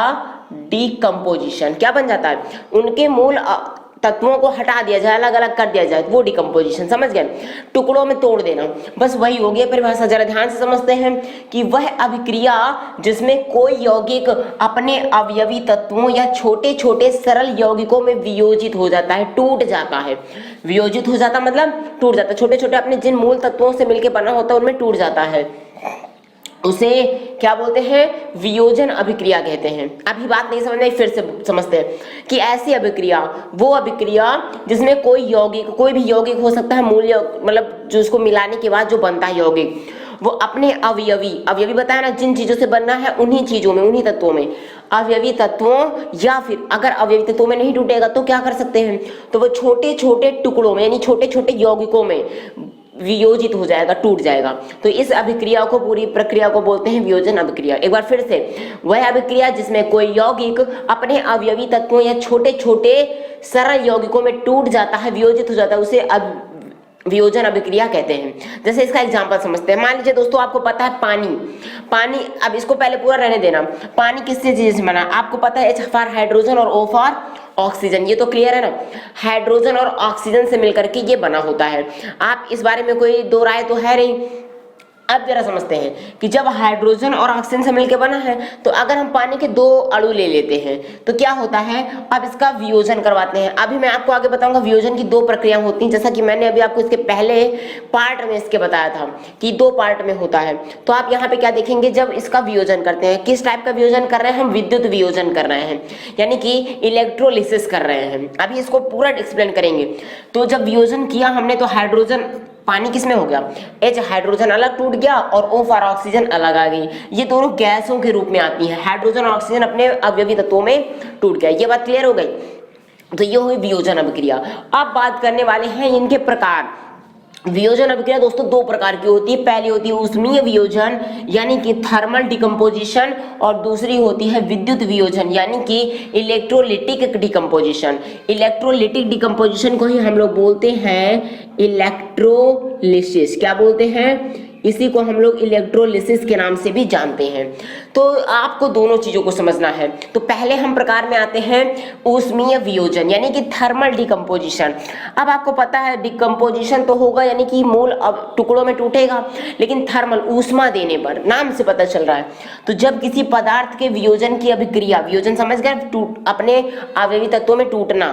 डिकम्पोजिशन। क्या बन जाता है, उनके मूल तत्वों को हटा दिया जाए, अलग अलग कर दिया जाए, वो डिकम्पोजिशन। समझ गए, टुकड़ों में तोड़ देना, बस वही हो गया परिभाषा। जरा ध्यान से समझते हैं कि वह अभिक्रिया जिसमें कोई यौगिक अपने अवयवी तत्वों या छोटे छोटे सरल यौगिकों में वियोजित हो जाता है, टूट जाता है। वियोजित हो जाता मतलब टूट जाता है, छोटे छोटे अपने जिन मूल तत्वों से मिलकर बना होता है उनमें टूट जाता है, उसे क्या बोलते हैं, वियोजन अभिक्रिया कहते हैं। अभी बात नहीं समझ में, फिर से समझते हैं कि ऐसी अभिक्रिया, वो अभिक्रिया जिसमें कोई भी यौगिक हो सकता है, मूल मतलब जो उसको मिलाने के बाद जो बनता है यौगिक, वो अपने अवयवी बताया ना, जिन चीजों से बनना है उन्हीं चीजों में, उन्हीं तत्वों में, अवयवी तत्वों, या फिर अगर अवयवी तत्वों में नहीं टूटेगा तो क्या कर सकते हैं, तो वो छोटे छोटे टुकड़ों में यानी छोटे छोटे यौगिकों में वियोजित हो जाएगा, टूट जाएगा। तो इस अभिक्रिया को, पूरी प्रक्रिया को बोलते हैं वियोजन अभिक्रिया। एक बार फिर से, वह अभिक्रिया जिसमें कोई यौगिक अपने अवयवी तत्वों या छोटे छोटे सरल यौगिकों में टूट जाता है, वियोजित हो जाता है, उसे वियोजन अभिक्रिया कहते हैं। जैसे इसका एग्जांपल समझते हैं, मान लीजिए दोस्तों आपको पता है पानी, अब इसको पहले पूरा रहने देना, पानी किससे चीज से बना, आपको पता है H फॉर हाइड्रोजन और O फॉर ऑक्सीजन, ये तो क्लियर है ना, हाइड्रोजन और ऑक्सीजन से मिलकर के ये बना होता है। आप इस बारे में कोई दो राय तो है नहीं। अब जरा समझते हैं कि जब हाइड्रोजन और ऑक्सीजन से मिलकर बना है तो अगर हम पानी के 2 अणु ले लेते हैं तो क्या होता है, अब इसका वियोजन करवाते हैं। अभी मैं आपको आगे बताऊंगा वियोजन की 2 प्रक्रिया होती हैं, जैसा कि मैंने अभी आपको इसके पहले पार्ट में इसके बताया था कि 2 पार्ट में होता है। तो आप यहाँ पे क्या देखेंगे, जब इसका वियोजन करते हैं, किस टाइप का वियोजन कर रहे हैं हम, विद्युत वियोजन कर रहे हैं, यानी कि इलेक्ट्रोलिसिस कर रहे हैं। अभी इसको पूरा एक्सप्लेन करेंगे। तो जब वियोजन किया हमने तो हाइड्रोजन, पानी किसमें हो गया, H हाइड्रोजन अलग टूट गया और O फॉर ऑक्सीजन अलग आ गई, ये दोनों गैसों के रूप में आती हैं, हाइड्रोजन और ऑक्सीजन अपने अवयवी तत्वों में टूट गया। ये बात क्लियर हो गई। तो ये हुई वियोजन अभिक्रिया। अब बात करने वाले हैं इनके प्रकार। वियोजन अभिक्रिया दोस्तों दो प्रकार की होती है। पहली होती है ऊष्मीय वियोजन यानी कि थर्मल डिकम्पोजिशन, और दूसरी होती है विद्युत वियोजन यानी कि इलेक्ट्रोलिटिक डिकम्पोजिशन। इलेक्ट्रोलिटिक डिकम्पोजिशन को ही हम लोग बोलते हैं इलेक्ट्रोलिसिस। क्या बोलते हैं? इसी को हम लोग इलेक्ट्रोलिसिस के नाम से भी जानते हैं। तो आपको दोनों चीजों को समझना है। तो पहले हम प्रकार में आते हैं ऊष्मीय वियोजन यानी कि थर्मल डिकम्पोजिशन। अब आपको पता है डिकम्पोजिशन तो होगा यानी कि मूल अब टुकड़ों में टूटेगा, लेकिन थर्मल ऊष्मा देने पर, नाम से पता चल रहा है। तो जब किसी पदार्थ के वियोजन की अभिक्रिया, वियोजन समझ गए, अपने अवयवी तत्वों में टूटना,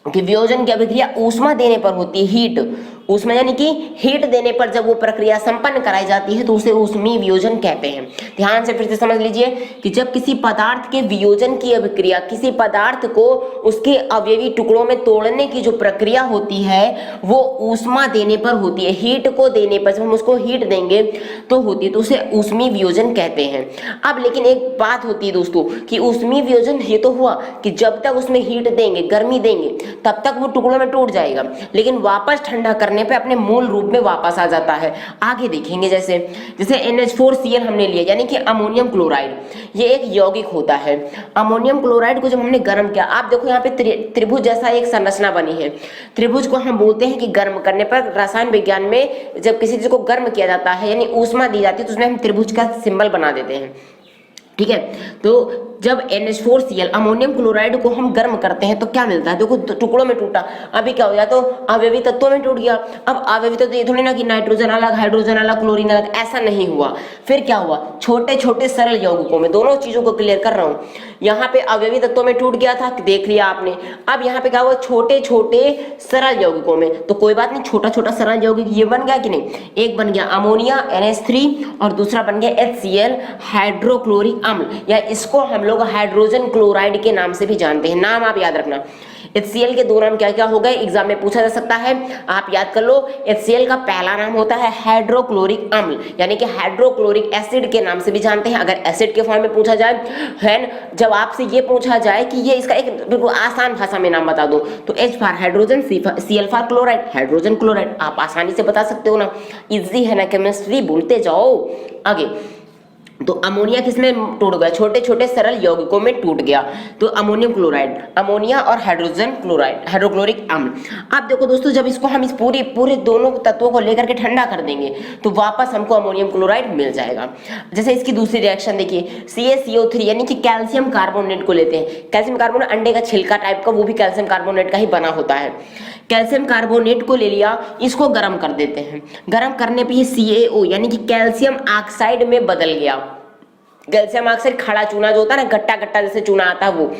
कि वियोजन की अभिक्रिया ऊष्मा देने पर होती है, हीट, ऊष्मा यानी कि हीट देने पर जब वो प्रक्रिया संपन्न कराई जाती है तो उसे ऊष्मीय वियोजन कहते हैं। ध्यान से फिर से समझ लीजिए कि जब किसी पदार्थ के वियोजन की अभिक्रिया, किसी पदार्थ को उसके अवयवी टुकड़ों में तोड़ने की जो प्रक्रिया होती है वो ऊष्मा देने पर होती है, हीट को देने पर, जब हम उसको हीट देंगे तो होती है, तो उसे ऊष्मीय वियोजन कहते हैं। अब लेकिन एक बात होती है दोस्तों कि ऊष्मीय वियोजन ये तो हुआ कि जब तक उसमें हीट देंगे, गर्मी देंगे, तब तक वो टुकड़ों में टूट जाएगा, लेकिन वापस ठंडा करने पे अपने मूल रूप में वापस आ जाता है। आगे देखेंगे जैसे NH4Cl हमने लिया यानी कि अमोनियम क्लोराइड, ये एक यौगिक होता है। अमोनियम क्लोराइड को जब हमने गर्म किया, आप देखो यहाँ पे त्रिभुज जैसा एक संरचना बनी है। त्रिभुज को हम बोलते हैं कि गर्म करने पर, रसायन विज्ञान में जब किसी चीज को गर्म किया जाता है यानी ऊष्मा दी जाती है तो उसमें हम त्रिभुज का सिंबल बना देते हैं। ठीक है, तो जब NH4Cl अमोनियम क्लोराइड को हम गर्म करते हैं तो क्या मिलता है? देखो टुकड़ों में टूटा, अभी क्या हो गया, तो अवयवी तत्वों में टूट गया। अब अवयवी तत्व ये थोड़ी ना कि नाइट्रोजन अलग, हाइड्रोजन अलग, क्लोरीन अलग, ऐसा नहीं हुआ। फिर क्या हुआ? छोटे छोटे सरल यौगिकों में, दोनों चीजों को क्लियर कर रहा हूं, यहाँ पे अवयवी तत्वों में टूट गया था, देख लिया आपने। अब यहाँ पे क्या हुआ? छोटे छोटे सरल यौगिकों में, तो कोई बात नहीं, छोटा छोटा सरल यौगिक ये बन गया कि नहीं? एक बन गया अमोनिया NH3 और दूसरा बन गया HCl हाइड्रोक्लोरिक अम्ल, या इसको हम लोग हाइड्रोजन क्लोराइड के नाम से भी जानते हैं। नाम आप याद रखना। HCl के दो नाम क्या क्या हो गए, एग्जाम में पूछा जा सकता है, आप याद कर लो। HCl का पहला नाम होता है हाइड्रोक्लोरिक अम्ल यानी कि हाइड्रोक्लोरिक एसिड के नाम से भी जानते हैं, अगर एसिड के फॉर्म में पूछा जाए है। जब आपसे ये पूछा जाए कि ये इसका एक बिल्कुल आसान भाषा में नाम बता दो, तो H for hydrogen, Cl for chloride, hydrogen chloride, आप आसानी से बता सकते हो ना। इजी है ना, केमिस्ट्री बोलते जाओ। आगे, तो अमोनिया किसमें टूट गया? छोटे छोटे सरल यौगिकों में टूट गया, तो अमोनियम क्लोराइड, अमोनिया और हाइड्रोजन क्लोराइड, हाइड्रोक्लोरिक अम्ल। अब देखो दोस्तों, जब इसको हम इस पूरे दोनों तत्वों को लेकर के ठंडा कर देंगे तो वापस हमको अमोनियम क्लोराइड मिल जाएगा। जैसे इसकी दूसरी रिएक्शन देखिए, CaCO3 यानी कि कैल्शियम कार्बोनेट को लेते हैं। कैल्शियम कार्बोनेट अंडे का छिलका टाइप का, वो भी कैल्शियम कार्बोनेट का ही बना होता है। कैल्शियम कार्बोनेट को ले लिया, इसको गर्म कर देते हैं। गर्म करने पे ये CaO यानी कि कैल्शियम ऑक्साइड में बदल गया। कैल्शियम ऑक्साइड खड़ा चूना जो होता है ना, गट्टा गट्टा जैसे चूना आता है, वो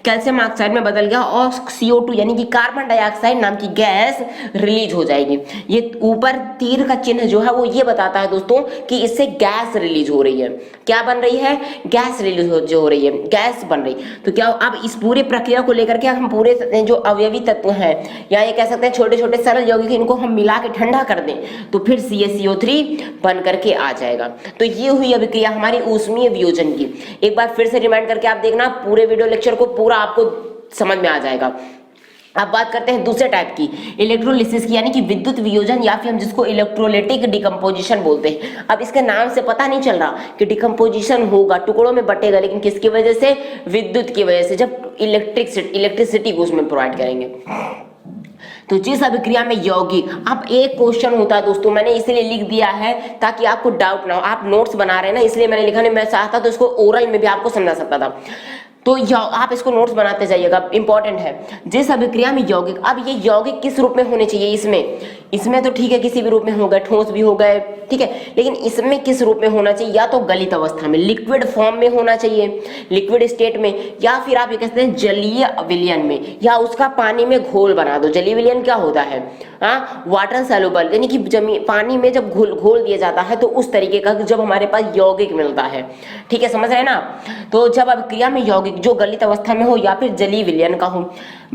कैल्शियम ऑक्साइड में बदल गया और CO2 यानी कि कार्बन डाइऑक्साइड नाम की गैस रिलीज हो जाएगी। ये ऊपर तीर का चिन्ह जो है वो ये बताता है दोस्तों कि इससे गैस रिलीज हो रही है। क्या बन रही है? गैस रिलीज हो रही है, गैस बन रही। तो क्या अब इस पूरी प्रक्रिया को लेकर के हम पूरे जो अवयवी तत्व हैं, या ये कह सकते हैं छोटे छोटे सरल यौगिक, इनको हम मिला के ठंडा कर दें तो फिर CaCO3 बन करके आ जाएगा। तो ये हुई अभिक्रिया हमारी ऊष्मीय वियोजन की। एक बार फिर से रिमाइंड करके आप देखना, पूरे वीडियो लेक्चर को पूरा आपको समझ में आ जाएगा। अब बात करते हैं दूसरे टाइप की, इलेक्ट्रोलिसिस की, यानी कि विद्युत वियोजन, या फिर हम जिसको इलेक्ट्रोलाइटिक डिकम्पोजिशन बोलते हैं। अब इसके नाम से पता नहीं चल रहा कि डिकम्पोजिशन होगा, टुकड़ों में बटेगा, लेकिन किसकी वजह से? विद्युत की वजह से, जब इलेक्ट्रिसिटी को उसमें प्रोवाइड करेंगे। तो जिस अभिक्रिया में यौगिक, अब एक क्वेश्चन होता है दोस्तों, मैंने इसलिए लिख दिया है ताकि आपको डाउट ना हो। आप नोट्स बना रहे हैं ना, इसलिए मैंने लिखा, नहीं मैं चाहता तो इसको ओरल में भी आपको समझा सकता था। तो आप इसको नोट्स बनाते जाइएगा, इंपॉर्टेंट है। जिस अभिक्रिया में यौगिक, अब ये यौगिक किस रूप में होने चाहिए? इसमें तो ठीक है, किसी भी रूप में हो गए, ठोस भी हो गए, ठीक है, लेकिन इसमें किस रूप में होना चाहिए? या तो गलित अवस्था में, लिक्विड फॉर्म में होना चाहिए, लिक्विड स्टेट में, या फिर आप ये कहते हैं जलीय विलयन में, या उसका पानी में घोल बना दो। जलीय विलयन क्या होता है? वाटर सॉल्युबल, यानी कि पानी में जब घोल दिया जाता है तो उस तरीके का जब हमारे पास यौगिक मिलता है। ठीक है, समझ रहे हैं ना? तो जब अभिक्रिया में यौगिक जो गलित अवस्था में हो या फिर जलीय विलयन का हो,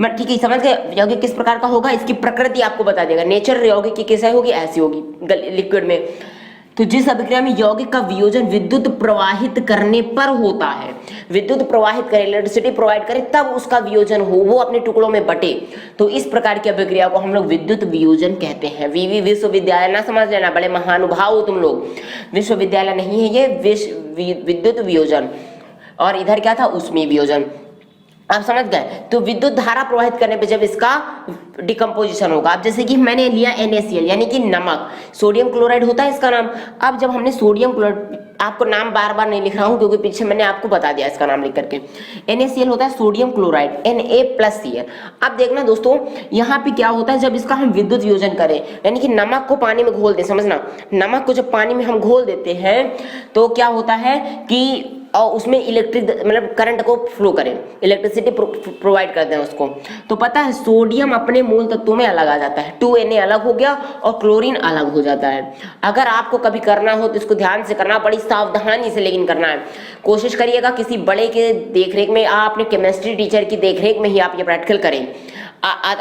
ठीक है, समझ गए? यौगिक किस प्रकार का होगा, इसकी प्रकृति आपको बता देगा। नेचर यौगिक की कैसे होगी? ऐसी होगी लिक्विड में। तो जिस अभिक्रिया में यौगिक का वियोजन विद्युत प्रवाहित करने पर होता है, विद्युत प्रवाहित करे, इलेक्ट्रिसिटी प्रोवाइड करे, तब उसका वियोजन हो, वो अपने टुकड़ों में बटे, तो इस प्रकार की अभिक्रिया को हम लोग विद्युत वियोजन कहते हैं। वीवी विश्वविद्यालय ना समझ लेना, बड़े महानुभाव हो तुम लोग, विश्वविद्यालय नहीं है ये, विद्युत वियोजन। और इधर क्या था, ऊष्मीय वियोजन। आप समझ गए। तो विद्युत धारा प्रवाहित करने पे जब इसका डिकम्पोजिशन होगा, अब जैसे कि मैंने लिया NaCl यानी कि नमक, सोडियम क्लोराइड होता है इसका नाम। अब जब हमने सोडियम क्लोराइड, आपको नाम बार बार नहीं लिख रहा हूँ क्योंकि पीछे मैंने आपको बता दिया इसका नाम लिख करके, NaCl होता है सोडियम क्लोराइड, Na+Cl। अब देखना दोस्तों यहाँ पे क्या होता है, जब इसका हम विद्युत वियोजन करें, यानी कि नमक को पानी में घोल दें, समझना, नमक को जब पानी में हम घोल देते हैं तो क्या होता है कि और उसमें इलेक्ट्रिक मतलब करंट को फ्लो करें, इलेक्ट्रिसिटी प्रोवाइड कर दें उसको, तो पता है सोडियम अपने मूल तत्वों में अलग आ जाता है, 2Na अलग हो गया और क्लोरीन अलग हो जाता है। अगर आपको कभी करना हो तो इसको ध्यान से करना, बड़ी सावधानी से लेकिन करना है। कोशिश करिएगा किसी बड़े के देखरेख में, आप अपने केमिस्ट्री टीचर की देखरेख में ही आप ये प्रैक्टिकल करें,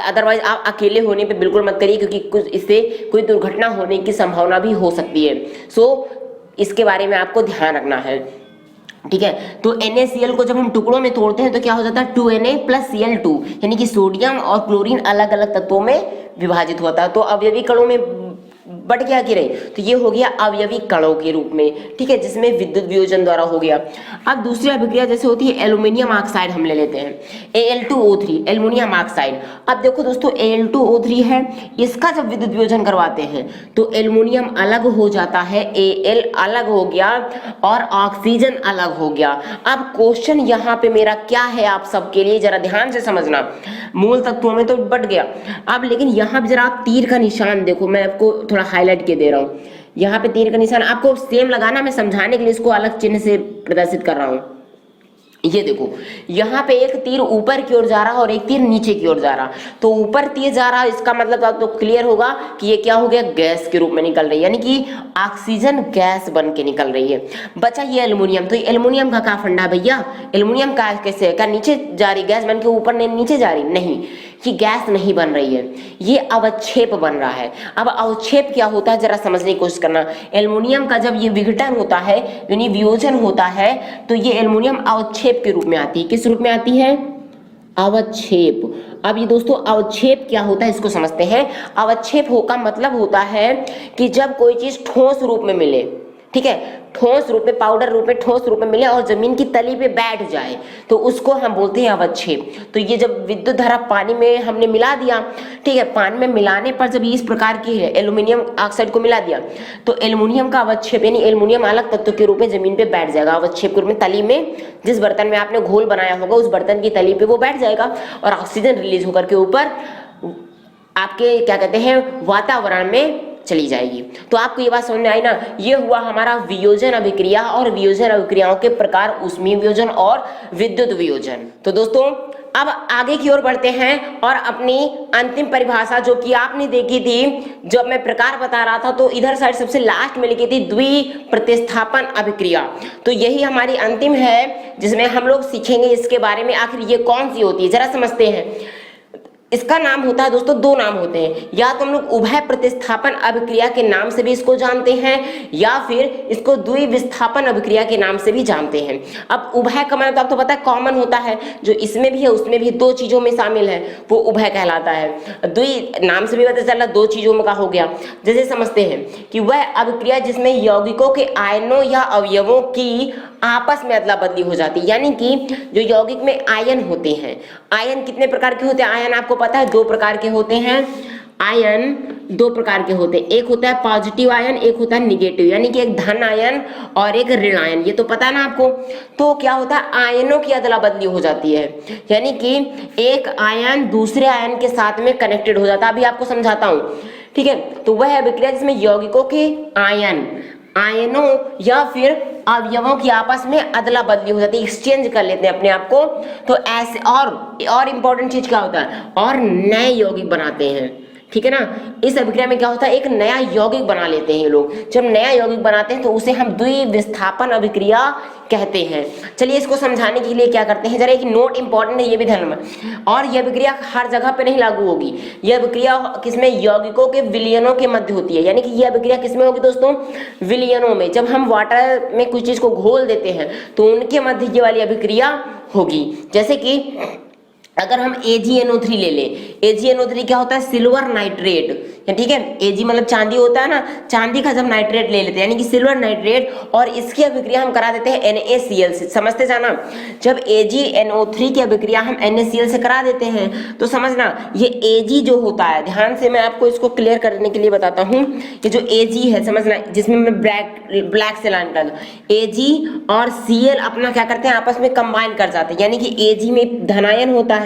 अदरवाइज आप अकेले होने पे बिल्कुल मत करिए, क्योंकि कुछ इससे कोई दुर्घटना होने की संभावना भी हो सकती है। सो इसके बारे में आपको ध्यान रखना है, ठीक है। तो NaCl को जब हम टुकड़ों में तोड़ते हैं तो क्या हो जाता है, 2Na+Cl2, यानी कि सोडियम और क्लोरीन अलग अलग तत्वों में विभाजित होता है, तो अवयवी कणों में बट गया कि नहीं, तो ये हो गया अवयवी कणों के रूप में, ठीक है, जिसमें विद्युत वियोजन द्वारा हो गया। अब दूसरी अभिक्रिया जैसे होती है एल्यूमिनियम ऑक्साइड, हम ले लेते हैं Al2O3, एल्यूमिनियम ऑक्साइड। अब देखो दोस्तों Al2O3 है, इसका जब विद्युत वियोजन करवाते हैं तो एल्यूमिनियम अलग हो जाता है, Al अलग हो गया और ऑक्सीजन अलग हो गया। अब क्वेश्चन यहाँ पे मेरा क्या है आप सबके लिए, जरा ध्यान से समझना, मूल तत्वों में तो बट गया, अब लेकिन यहाँ पे जरा आप तीर का निशान देखो, मैं आपको थोड़ा हाईलाइट के दे रहा हूँ, यहाँ पे तीर का निशान आपको सेम लगाना, मैं समझाने के लिए इसको अलग चिन्ह से प्रदर्शित कर रहा हूँ। ये देखो यहाँ पे एक तीर ऊपर की ओर जा रहा है और एक तीर नीचे की ओर जा रहा, तो ऊपर तीर जा रहा है, इसका मतलब आपको क्लियर होगा कि ये क्या हो गया, गैस के रूप में निकल रही है, यानी कि ऑक्सीजन गैस बन के निकल रही है। बचा ये एल्युमिनियम, तो एल्युमिनियम का क्या फंडा भैया, एल्युमिनियम का कैसे है, क्या नीचे जा रही गैस बन के, ऊपर नीचे जा रही, नहीं, कि गैस नहीं बन रही है, ये अवक्षेप बन रहा है। अब अवक्षेप क्या होता है जरा समझने की कोशिश करना। एल्युमिनियम का जब ये विघटन होता है यानी वियोजन होता है तो ये एल्युमिनियम अवक्षेप के रूप में आती है। किस रूप में आती है, अवक्षेप। अब ये दोस्तों अवक्षेप क्या होता है इसको समझते हैं। अवक्षेप का मतलब होता है कि जब कोई चीज ठोस रूप में मिले, ठीक है, ठोस रूप में, पाउडर रूप में, ठोस रूप में मिले और जमीन की तली पे बैठ जाए तो उसको हम बोलते हैं अवक्षेप। तो ये जब विद्युत धारा पानी में हमने मिला दिया, ठीक है, पानी में मिलाने पर जब इस प्रकार की है एल्युमिनियम ऑक्साइड को मिला दिया तो एल्युमिनियम का अवक्षेप यानी एल्युमिनियम अलग तत्व के रूप में जमीन पे बैठ जाएगा, अवक्षेप के रूप में, तली में, जिस बर्तन में आपने घोल बनाया होगा उस बर्तन की तली पे वो बैठ जाएगा और ऑक्सीजन रिलीज होकर के ऊपर आपके क्या कहते हैं वातावरण में चली जाएगी। तो आपको ये बात समझ में आई ना, ये हुआ हमारा वियोजन अभिक्रिया और वियोजन अभिक्रियाओं के प्रकार, ऊष्मीय वियोजन और विद्युत वियोजन। तो दोस्तों अब आगे की ओर बढ़ते हैं और अपनी अंतिम परिभाषा जो कि आपने देखी थी जब मैं प्रकार बता रहा था, तो इधर साइड सबसे लास्ट में लिखी थी द्विप्रतिस्थापन अभिक्रिया। तो यही हमारी अंतिम है जिसमें हम लोग सीखेंगे इसके बारे में, आखिर ये कौन सी होती है जरा समझते हैं। इसका नाम होता है दोस्तों, दो नाम होते हैं, या तो हम लोग उभय प्रतिस्थापन अभिक्रिया के नाम से भी इसको जानते हैं या फिर इसको द्विविस्थापन अभिक्रिया के नाम से भी जानते हैं। अब उभय का मतलब आपको पता है कॉमन होता है, जो इसमें भी है उसमें भी, दो चीजों में शामिल है वो उभय कहलाता है। द्वि नाम से भी पता चला दो चीजों में का हो गया। जैसे समझते हैं कि वह अभिक्रिया जिसमें यौगिकों के आयनों या अवयवों की आपस में अदला बदली हो जाती है, यानी कि जो यौगिक में आयन होते हैं, आयन कितने प्रकार के होते हैं, आयन आपको पता है दो प्रकार के होते हैं, आयन दो प्रकार के होते हैं, एक होता है पॉजिटिव आयन, एक होता है निगेटिव, यानी कि एक धन आयन और एक ऋण आयन, ये तो पता है ना आपको। तो क्या होता है, आयनों की अदला बदली हो जाती है, यानी कि एक आयन दूसरे आयन के साथ में कनेक्टेड हो जाता है। अभी आपको समझाता हूँ, ठीक है। तो वह अभिक्रिया जिसमें यौगिकों के आयनों या फिर अवयवों की आपस में अदला बदली हो जाती है, एक्सचेंज कर लेते हैं अपने आप को। तो ऐसे और इंपॉर्टेंट चीज क्या होता है, और नए यौगिक बनाते हैं, ठीक है ना। इस अभिक्रिया में क्या होता है, एक नया यौगिक बना लेते हैं ये लोग। जब नया यौगिक बनाते हैं तो उसे हम द्विविस्थापन अभिक्रिया कहते हैं। चलिए इसको समझाने के लिए क्या करते हैं, जरा एक नोट इंपॉर्टेंट है, ये भी ध्यान में। और यह अभिक्रिया हर जगह पे नहीं लागू होगी। यह अभिक्रिया किसमें, यौगिकों के विलयनों के मध्य होती है। यानी कि यह अभिक्रिया किसमें होगी दोस्तों, विलयनों में। जब हम वाटर में कुछ चीज को घोल देते हैं तो उनके मध्य ये वाली अभिक्रिया होगी। जैसे कि अगर हम AgNO3 ले लें, AgNO3 क्या होता है, सिल्वर नाइट्रेट, ठीक है। Ag मतलब चांदी होता है ना, चांदी का जब नाइट्रेट ले लेते हैं यानी कि सिल्वर नाइट्रेट, और इसकी अभिक्रिया हम करा देते हैं NaCl से। समझते जाना, जब AgNO3 की अभिक्रिया हम NaCl से करा देते हैं तो समझना ये Ag जो होता है, ध्यान से मैं आपको इसको क्लियर करने के लिए बताता हूँ। ये जो Ag है समझना, जिसमें मैं ब्लैक से लाइन कर, Ag और Cl अपना क्या करते हैं, आपस में कंबाइन कर जाते हैं। यानी कि Ag में धनायन होता है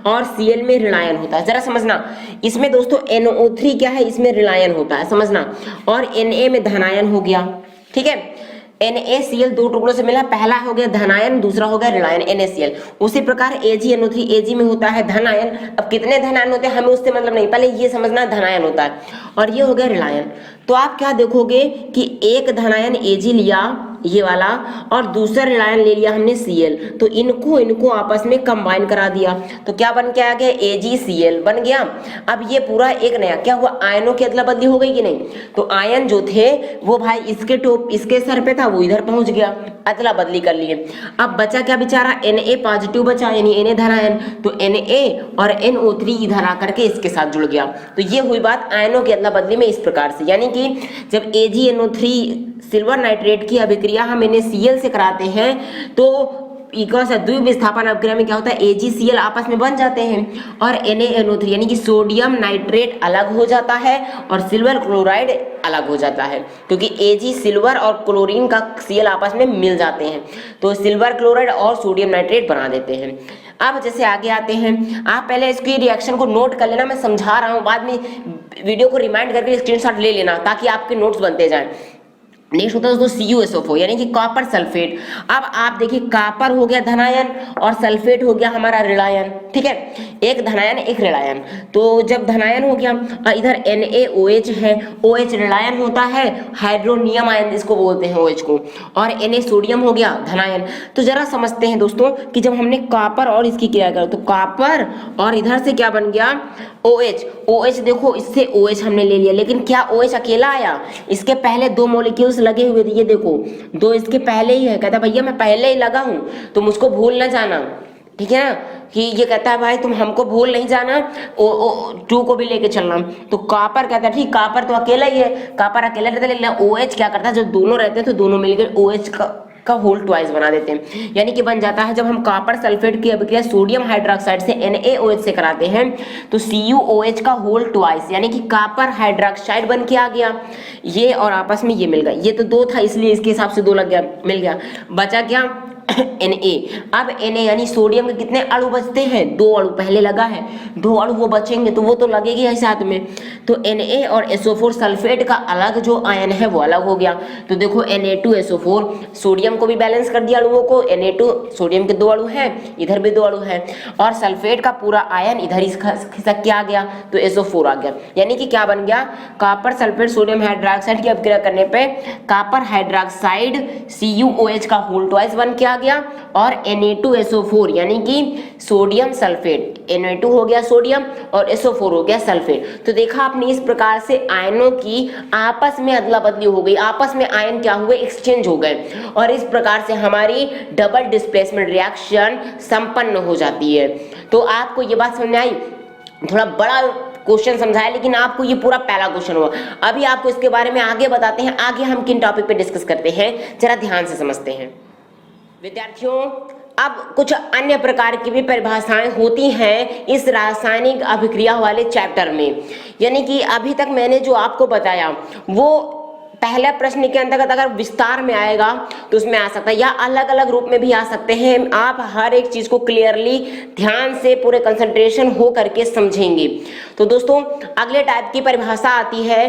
और Cl में ऋणायन होता है। जरा समझना, इसमें दोस्तों NO3 क्या है, इसमें ऋणायन होता है, समझना, और Na में धनायन हो गया, ठीक है। NaCl दो टुकड़ों से मिला, पहला हो गया धनायन, दूसरा हो गया ऋणायन NaCl। उसी प्रकार AgNO3, Ag में होता है धनायन। अब कितने धनायन होते हैं हमें उससे मतलब नहीं, पहले ये समझना धनायन होता है, और ये हो गया ऋणायन। तो आप क्या देखोगे कि एक धनायन Ag लिया ये वाला, और दूसरा ऋणायन ले लिया हमने Cl, तो इनको आपस में कंबाइन करा दिया, तो क्या बन के आ गया, AgCl बन गया। अब ये पूरा एक नया क्या हुआ, आयनों की अदला बदली हो गई कि नहीं। तो आयन जो थे वो भाई इसके सर पे था, वो इधर पहुंच गया, अदला बदली कर लिए। अब बचा क्या बेचारा, Na पॉजिटिव बचा, यानी Na धनायन, तो Na और NO3 इधर आकर के इसके साथ जुड़ गया। तो ये हुई बात आयनों की अदला बदली में इस प्रकार से। यानी कि जब AgNO3 सिल्वर नाइट्रेट की अभिक्रिया हम NaCl से कराते हैं तो द्विविस्थापन अभिक्रिया में क्या होता है, AgCl आपस में बन जाते हैं और NaNO3 यानी कि सोडियम नाइट्रेट अलग हो जाता है और सिल्वर क्लोराइड अलग हो जाता है, क्योंकि Ag सिल्वर और क्लोरीन का Cl आपस में मिल जाते हैं तो सिल्वर क्लोराइड और सोडियम नाइट्रेट बना देते हैं। अब जैसे आगे आते हैं, आप पहले इसकी रिएक्शन को नोट कर लेना, मैं समझा रहा हूँ, बाद में वीडियो को रिमाइंड करके स्क्रीनशॉट ले लेना ताकि आपके नोट्स बनते जाएं। नेक्स्ट होता है दोस्तों CuSO4 यानी कि कॉपर सल्फेट। अब आप देखिए कॉपर हो गया धनायन और सल्फेट हो गया हमारा ऋणायन, ठीक है, एक धनायन एक ऋणायन। तो जब धनायन हो गया इधर NaOH है, OH ऋणायन होता है, हाइड्रोनियम आयन इसको बोलते हैं OH को, और Na सोडियम हो गया धनायन। तो जरा समझते हैं दोस्तों कि जब हमने कॉपर और इसकी क्रिया करो तो कॉपर और इधर से क्या बन गया OH देखो इससे OH हमने ले लिया, लेकिन क्या OH अकेला आया, इसके पहले दो मॉलिक्यूल्स लगे हुए थे, ये देखो दो इसके पहले ही है। कहता भैया मैं पहले ही लगा हूं, तुम उसको भूल ना जाना, ठीक है ना, कि ये कहता है भाई तुम हमको भूल नहीं जाना, टू को भी लेके चलना। तो कॉपर कहता है ठीक, कॉपर तो अकेला ही है, कॉपर अकेला रहता है, लेकिन OH क्या करता है, जब दोनों रहते हैं तो दोनों मिलकर OH का होल ट्वाइस बना देते हैं। यानी कि बन जाता है, जब हम कॉपर सल्फेट की अभिक्रिया सोडियम हाइड्रोक्साइड से NaOH से कराते हैं तो CuOH का होल ट्वाइस यानी कि कॉपर हाइड्रोक्साइड बन के आ गया, ये और आपस में ये मिल गया। ये तो दो था इसलिए इसके हिसाब से दो लग गया, मिल गया, बचा क्या Na। अब Na यानी सोडियम के कितने अणु बचते हैं, दो अणु पहले लगा है, दो अणु वो बचेंगे तो वो तो लगेगी है साथ में। तो Na और SO4 सल्फेट का अलग जो आयन है वो अलग हो गया। तो देखो Na2SO4 सोडियम को भी बैलेंस कर दिया अणुओं को, Na2 सोडियम के दो अणु हैं, इधर भी दो अणु हैं, और सल्फेट का पूरा आयन इधर ही खिसक के आ गया तो SO4 आ गया। यानी कि क्या बन गया, कॉपर सल्फेट सोडियम हाइड्रोक्साइड की अभिक्रिया करने पे कॉपर हाइड्रोक्साइड CuOH का होल ट्वाइस बन के आ गया, और Na2SO4 यानी कि सोडियम सल्फेट, Na2 हो गया सोडियम और SO4 हो गया सल्फेट। तो देखा आपने, इस प्रकार से आयनों की आपस में अदला बदली हो गई, आपस में आयन क्या हुए, एक्सचेंज हो गए, और इस प्रकार से हमारी डबल डिस्प्लेसमेंट रिएक्शन संपन्न हो जाती है। तो आपको ये बात समझ में आई, थोड़ा बड़ा क्वेश्चन समझाया लेकिन आपको ये पूरा पहला क्वेश्चन हुआ। अभी आपको इसके बारे में आगे बताते हैं, आगे हम किन टॉपिक पे डिस्कस करते हैं, जरा ध्यान से समझते हैं विद्यार्थियों। अब कुछ अन्य प्रकार की भी परिभाषाएं होती हैं इस रासायनिक अभिक्रिया वाले चैप्टर में, यानी कि अभी तक मैंने जो आपको बताया वो पहला प्रश्न के अंतर्गत अगर विस्तार में आएगा तो उसमें आ सकता है, या अलग अलग रूप में भी आ सकते हैं। आप हर एक चीज को क्लियरली ध्यान से पूरे कंसंट्रेशन हो करके समझेंगे। तो दोस्तों अगले टाइप की परिभाषा आती है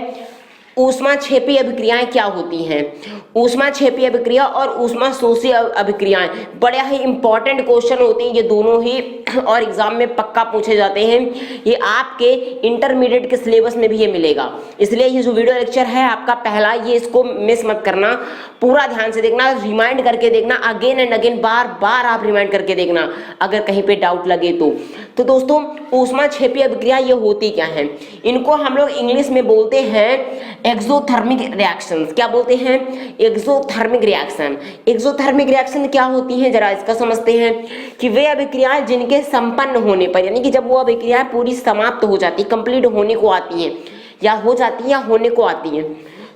ऊष्माक्षेपी अभिक्रियाएं क्या होती हैं? ऊष्माक्षेपी अभिक्रिया और ऊष्माशोषी अभिक्रियाएं बड़ा ही इंपॉर्टेंट क्वेश्चन होते हैं ये दोनों ही, और एग्जाम में पक्का पूछे जाते हैं। ये आपके इंटरमीडिएट के सिलेबस में भी ये मिलेगा, इसलिए ये जो वीडियो लेक्चर है आपका पहला, ये इसको मिस मत करना, पूरा ध्यान से देखना, रिमाइंड करके देखना, अगेन एंड अगेन बार बार आप रिमाइंड करके देखना अगर कहीं पे डाउट लगे तो दोस्तों ऊष्माक्षेपी अभिक्रिया ये होती क्या है? इनको हम लोग इंग्लिश में बोलते हैं एक्सोथर्मिक रिएक्शंस। क्या बोलते हैं? Exothermic reaction. एक्सोथर्मिक रिएक्शन क्या होती है, जरा इसका समझते हैं कि वे अभिक्रियाएं जिनके संपन्न होने पर, यानी कि जब वो अभिक्रियाएं पूरी समाप्त हो जाती, कंप्लीट होने को आती हैं, या हो जाती है या होने को आती हैं,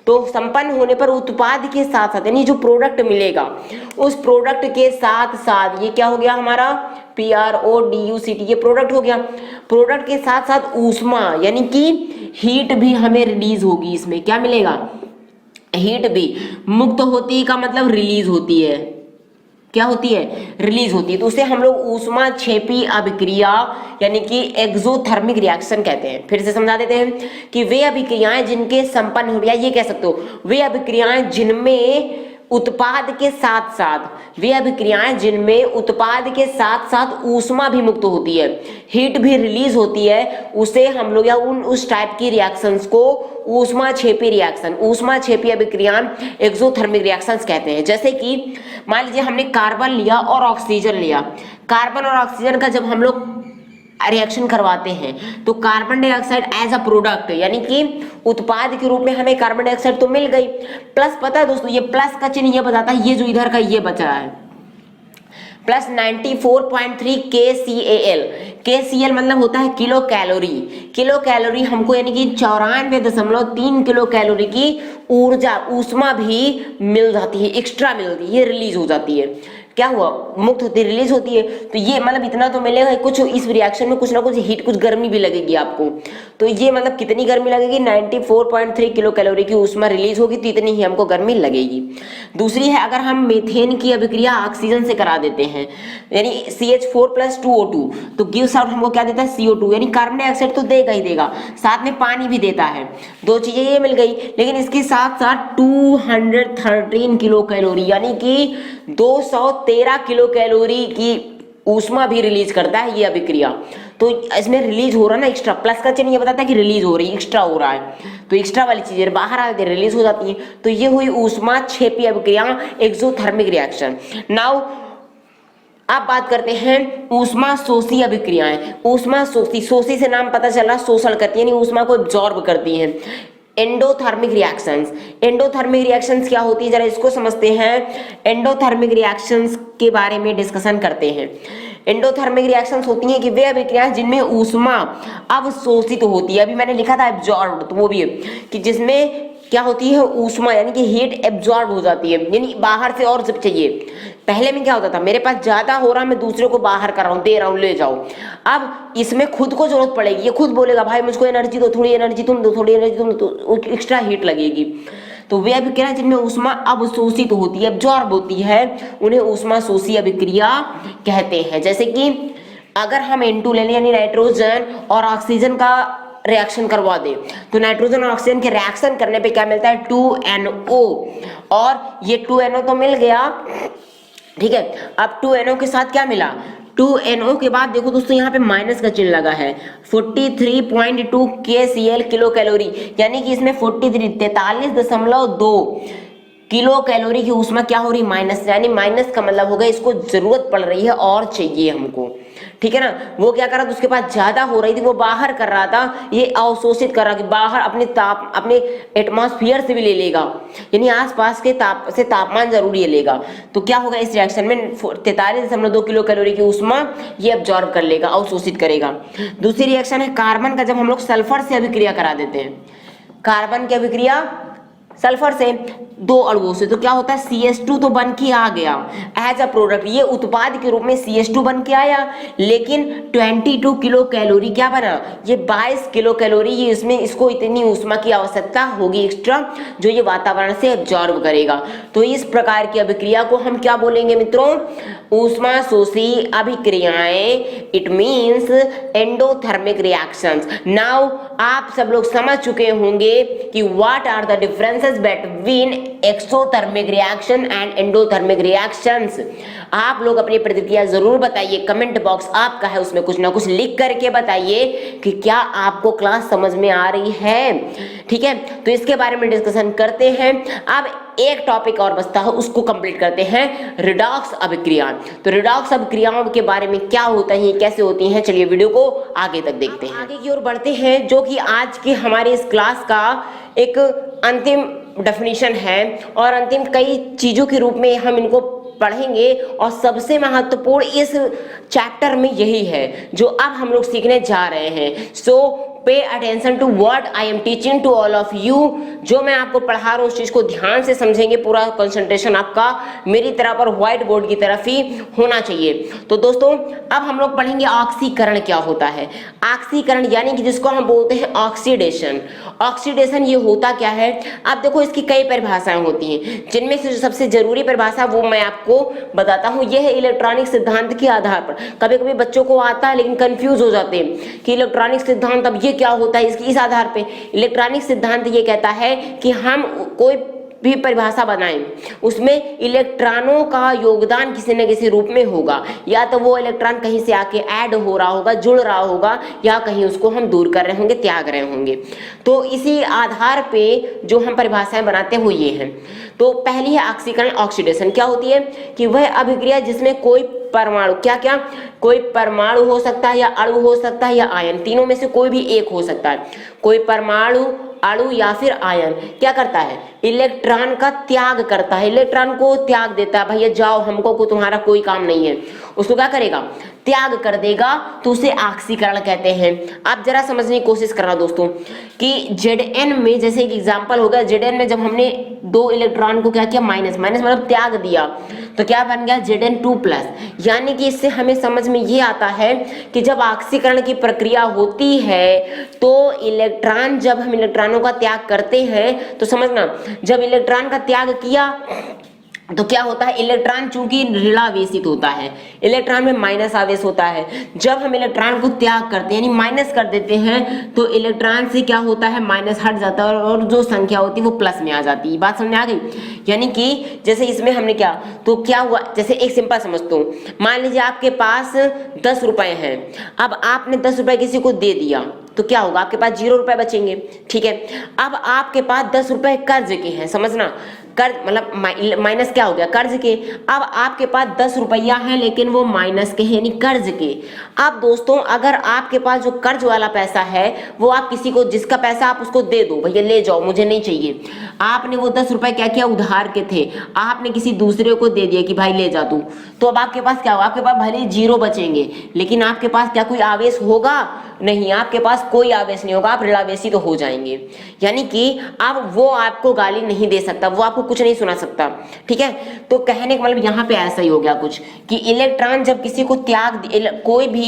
तो संपन्न होने पर उत्पाद के साथ साथ, यानी जो प्रोडक्ट मिलेगा उस प्रोडक्ट के साथ साथ, ये क्या हो गया हमारा PRODUCT, ये प्रोडक्ट हो गया, प्रोडक्ट के साथ साथ ऊष्मा यानी कि हीट भी हमें रिलीज होगी। इसमें क्या मिलेगा? हीट भी। मुक्त होती का मतलब रिलीज होती है, क्या होती है? रिलीज होती है। तो उसे हम लोग ऊष्माक्षेपी अभिक्रिया यानी कि एक्सोथर्मिक रिएक्शन कहते हैं। फिर से समझा देते हैं कि वे अभिक्रियाएं जिनके संपन्न हो, या ये कह सकते हो वे अभिक्रियाएं जिनमें उत्पाद के साथ साथ, वे अभिक्रियाएं जिनमें उत्पाद के साथ साथ ऊष्मा भी मुक्त होती है, हीट भी रिलीज होती है, उसे हम लोग या उस टाइप की रिएक्शंस को ऊष्माक्षेपी रिएक्शन, ऊष्माक्षेपी अभिक्रियाएं एक्सोथर्मिक रिएक्शंस कहते हैं। जैसे कि मान लीजिए हमने कार्बन लिया और ऑक्सीजन लिया, कार्बन और ऑक्सीजन का जब हम लोग रिएक्शन करवाते हैं तो carbon dioxide as a product यानी कि उत्पाद के रूप में हमें कार्बन डाइऑक्साइड तो मिल गई, प्लस पता है दोस्तों ये प्लस का चिन्ह ये बताता है, ये जो इधर का ये बचा है प्लस 94.3 KCAL। KCL मतलब होता है किलो कैलोरी। किलो कैलोरी हमको यानी कि 94.3 किलो कैलोरी की ऊर्जा, ऊष्मा भी मिल जाती है, एक्स्ट्रा मिलती है, ये रिलीज हो जाती है। क्या हुआ? मुक्त होती है, रिलीज होती है। तो ये मतलब इतना तो मिलेगा, कुछ इस रिएक्शन में कुछ ना कुछ हीट, कुछ गर्मी भी लगेगी आपको। तो ये मतलब कितनी गर्मी लगेगी? 94.3 किलो कैलोरी की ऊष्मा रिलीज होगी, तो इतनी ही हमको गर्मी लगेगी। दूसरी है, अगर हम मीथेन की अभिक्रिया ऑक्सीजन से करा देते हैं, यानी CH4+2O2, तो गिव्स आउट हमको क्या देता है? CO2, यानी कार्बन डाइऑक्साइड तो देगा ही देगा, साथ में पानी भी देता है, दो चीजें ये मिल गई। लेकिन इसके साथ साथ 213 किलो कैलोरी यानी कि 213 किलो कैलोरी की ऊष्मा भी रिलीज करता है ये अभिक्रिया। तो इसमें रिलीज हो रहा है ना एक्स्ट्रा, प्लस का चिन्ह ये बताता है कि रिलीज हो रही है, एक्स्ट्रा हो रहा है, तो एक्स्ट्रा वाली चीजें बाहर आती है, रिलीज हो जाती है। तो ये हुई ऊष्माक्षेपी अभिक्रिया, एक्सोथर्मिक रिएक्शन। नाउ अब बात करते हैं ऊष्माशोषी अभिक्रियाएं। ऊष्माशोषी, शोषी से नाम पता चला, शोषण करती है, यानी ऊष्मा को एब्जॉर्ब करती है। Endothermic reactions. एंडोथर्मिक रिएक्शंस क्या होती है, जरा इसको समझते हैं। एंडोथर्मिक रिएक्शंस के बारे में डिस्कशन करते हैं। एंडोथर्मिक रिएक्शंस होती हैं कि वे अभिक्रियाएं जिनमें ऊष्मा अवशोषित होती है। अभी मैंने लिखा था एब्जॉर्ब, तो वो भी है कि जिसमें क्या होती है? ऊष्मा यानी कि हीट एब्जॉर्ब हो जाती है, यानी बाहर से और जब चाहिए। पहले में क्या होता था, मेरे पास ज्यादा हो रहा, मैं दूसरे को बाहर कर रहा हूँ, दे रहा हूँ, ले जाओ। अब इसमें खुद को जरूरत पड़ेगी, ये खुद बोलेगा भाई मुझको एनर्जी दो, थोड़ी एनर्जी तुम दो, थोड़ी एनर्जी तुम दो, तो एक्स्ट्रा हीट लगेगी। तो वे अभिक्रिया जिनमें ऊष्मा अवशोषित होती है, एब्जॉर्ब होती है, उन्हें ऊष्माशोषी अभिक्रिया कहते हैं। जैसे कि अगर हम N2 ले लें, यानी नाइट्रोजन और ऑक्सीजन का रिएक्शन करवा दे, तो नाइट्रोजन और ऑक्सीजन के रिएक्शन करने पे क्या मिलता है? 2NO, और ये 2NO तो मिल गया, ठीक है। अब 2NO के साथ क्या मिला? 2NO के बाद देखो दोस्तों यहाँ पे माइनस का चिन्ह लगा है, 43.2 KCl किलो कैलोरी, यानी कि इसमें 43.2 किलो कैलोरी की ऊष्मा क्या हो रही? माइनस, यानी माइनस का मतलब होगा इसको जरूरत पड़ रही है और चाहिए हमको, ठीक है ना। वो क्या कर रहा था, उसके पास ज्यादा हो रही थी, वो बाहर कर रहा था, ये अवशोषित कर रहा, कि बाहर अपने एटमॉस्फेयर से भी ले लेगा, यानी आसपास के तापमान जरूरी है लेगा। तो क्या होगा इस रिएक्शन में? 43.2 किलो कैलोरी की ऊष्मा ये एब्जॉर्ब कर लेगा, अवशोषित करेगा। दूसरी रिएक्शन है कार्बन का, जब हम लोग सल्फर से अभिक्रिया करा देते हैं, कार्बन की अभिक्रिया सल्फर से 2 अणुओं से, तो क्या होता है CH2 तो बन के आ गया एज अ प्रोडक्ट, ये उत्पाद के रूप में CH2 बन के आया, लेकिन 22 किलो कैलोरी क्या बना, ये 22 किलो कैलोरी, ये इसमें इसको इतनी ऊष्मा की आवश्यकता होगी एक्स्ट्रा, जो ये वातावरण से एब्जॉर्ब करेगा। तो इस प्रकार की अभिक्रिया को हम क्या बोलेंगे मित्रों, ऊष्मा शोषी अभिक्रियाएं, it means endothermic reactions. Now आप सब लोग समझ चुके होंगे कि what are the differences between exothermic reaction and endothermic reactions. आप लोग अपनी प्रतिक्रिया जरूर बताइए, कमेंट बॉक्स आपका है, उसमें कुछ ना कुछ लिख करके बताइए कि क्या आपको क्लास समझ में आ रही है। ठीक है, तो इसके बारे में डिस्कशन करते हैं। अब एक टॉपिक और बचता है, उसको कंप्लीट करते हैं, रिडॉक्स अभिक्रिया। तो रिडॉक्स अभिक्रियाओं के बारे में क्या होता है, कैसे होती हैं, चलिए वीडियो को आगे तक देखते हैं। आगे की ओर बढ़ते हैं, जो कि आज के हमारे इस क्लास का एक अंतिम डेफिनेशन है और अंतिम कई चीजों के रूप में हम इनको पढ़ेंगे, और सबसे महत्वपूर्ण इस चैप्टर में यही है जो अब हम लोग सीखने जा रहे हैं। So pay attention to what I am teaching to all of you. जो मैं आपको पढ़ा रहा हूँ उस चीज को ध्यान से समझेंगे, पूरा कंसंट्रेशन आपका मेरी तरफ और व्हाइट बोर्ड की तरफ ही होना चाहिए। तो दोस्तों अब हम लोग पढ़ेंगे ऑक्सीकरण क्या होता है। ऑक्सीकरण यानी कि जिसको हम बोलते हैं ऑक्सीडेशन। ऑक्सीडेशन ये होता क्या है, आप देखो इसकी कई परिभाषाएं होती हैं, जिनमें से जो सबसे जरूरी परिभाषा वो मैं आपको बताता हूँ। यह है इलेक्ट्रॉनिक सिद्धांत के आधार पर। कभी कभी बच्चों को आता है लेकिन कंफ्यूज हो जाते हैं कि इलेक्ट्रॉनिक सिद्धांत अब ये क्या होता है। इसकी इस आधार पे इलेक्ट्रॉनिक सिद्धांत ये कहता है कि हम कोई भी परिभाषा बनाएं, उसमें इलेक्ट्रॉनों का योगदान किसी न किसी रूप में होगा, या तो वो इलेक्ट्रॉन कहीं से आके ऐड हो रहा होगा, जुड़ रहा होगा, या कहीं उसको हम दूर कर रहे होंगे, त्याग रहे होंगे। तो इसी आधार पे जो हम परिभाषाएं बनाते हैं वो ये हैं। तो पहली है ऑक्सीकरण। ऑक्सीडेशन क्या होती है कि वह अभिक्रिया जिसमें कोई परमाणु, क्या क्या, कोई परमाणु हो सकता है या अणु हो सकता है या आयन, तीनों में से कोई भी एक हो सकता है। कोई परमाणु, अणु या फिर आयन क्या करता है, इलेक्ट्रॉन का त्याग करता है, इलेक्ट्रॉन को त्याग देता है, भैया जाओ हमको को तुम्हारा कोई काम नहीं है, उसको क्या करेगा, त्याग कर देगा, तो उसे ऑक्सीकरण कहते हैं। आप जरा समझने की कोशिश करना दोस्तों कि Zn में, जैसे एक एग्जांपल होगा, Zn में जब हमने 2 इलेक्ट्रॉन को क्या किया, माइनस मतलब त्याग दिया, तो क्या बन गया Zn2+। यानी कि इससे हमें समझ में ये आता है कि जब ऑक्सीकरण की प्रक्रिया होती है तो इलेक्ट्रॉन, जब हम इलेक्ट्रॉनों का त्याग करते हैं तो समझना, जब इलेक्ट्रॉन का त्याग किया तो क्या होता है, इलेक्ट्रॉन चूंकि ऋणावेशित होता है, इलेक्ट्रॉन में माइनस आवेश होता है। जब हम इलेक्ट्रॉन को त्याग करते हैं यानी माइनस कर देते हैं तो इलेक्ट्रॉन से क्या होता है, माइनस हट जाता है और जो संख्या होती है वो प्लस में आ जाती है। बात समझ में आ गई। यानी कि जैसे इसमें हमने क्या, तो क्या हुआ, जैसे एक सिंपल समझता हूँ, मान लीजिए आपके पास 10 रुपए हैं, अब आपने 10 रुपए किसी को दे दिया तो क्या होगा, आपके पास 0 रुपए बचेंगे। ठीक है, अब आपके पास 10 रुपए कर्ज के हैं, समझना, कर्ज मतलब माइनस क्या हो गया, कर्ज के। अब आपके पास 10 रुपया है लेकिन वो माइनस के हैं यानी कर्ज के। अब दोस्तों अगर आपके पास जो कर्ज वाला पैसा है वो आप किसी को, जिसका पैसा आप उसको दे दो, भैया ले जाओ मुझे नहीं चाहिए, आपने वो 10 रुपए क्या किया, उधार के थे, आपने किसी दूसरे को दे दिया कि भाई ले जा तू, तो अब आपके पास क्या होगा, आपके पास भले 0 बचेंगे लेकिन आपके पास क्या कोई आवेश होगा, नहीं, आपके पास कोई आवेश नहीं होगा, आप ऋणावेशी तो हो जाएंगे। यानी कि अब वो आपको गाली नहीं दे सकता, वो आपको कुछ नहीं सुना सकता। ठीक है, तो कहने का मतलब यहाँ पे ऐसा ही हो गया कुछ कि इलेक्ट्रॉन जब किसी को त्याग, कोई भी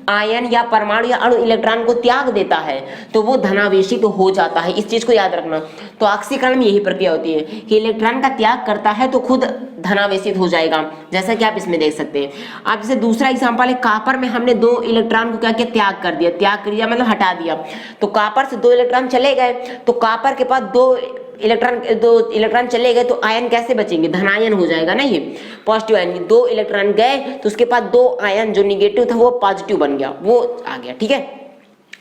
आयन या परमाणु या अणु इलेक्ट्रॉन को त्याग देता है तो वो धनावेशी तो हो जाता है, इस चीज को याद रखना। तो ऑक्सीकरण में यही प्रक्रिया होती है कि इलेक्ट्रॉन का त्याग करता है तो खुद धनावेशित हो जाएगा, जैसा कि आप इसमें देख सकते हैं। आप जैसे दूसरा एग्जांपल है, कॉपर में हमने 2 इलेक्ट्रॉन को क्या किया, त्याग कर दिया, त्याग कर दिया मतलब हटा दिया, तो कॉपर से 2 इलेक्ट्रॉन चले गए, तो कॉपर के पास 2 इलेक्ट्रॉन चले गए तो आयन कैसे बचेंगे, धनायन हो जाएगा ना, ये पॉजिटिव आयन। 2 इलेक्ट्रॉन गए तो उसके पास 2 आयन जो निगेटिव था वो पॉजिटिव बन गया, वो आ गया। ठीक है,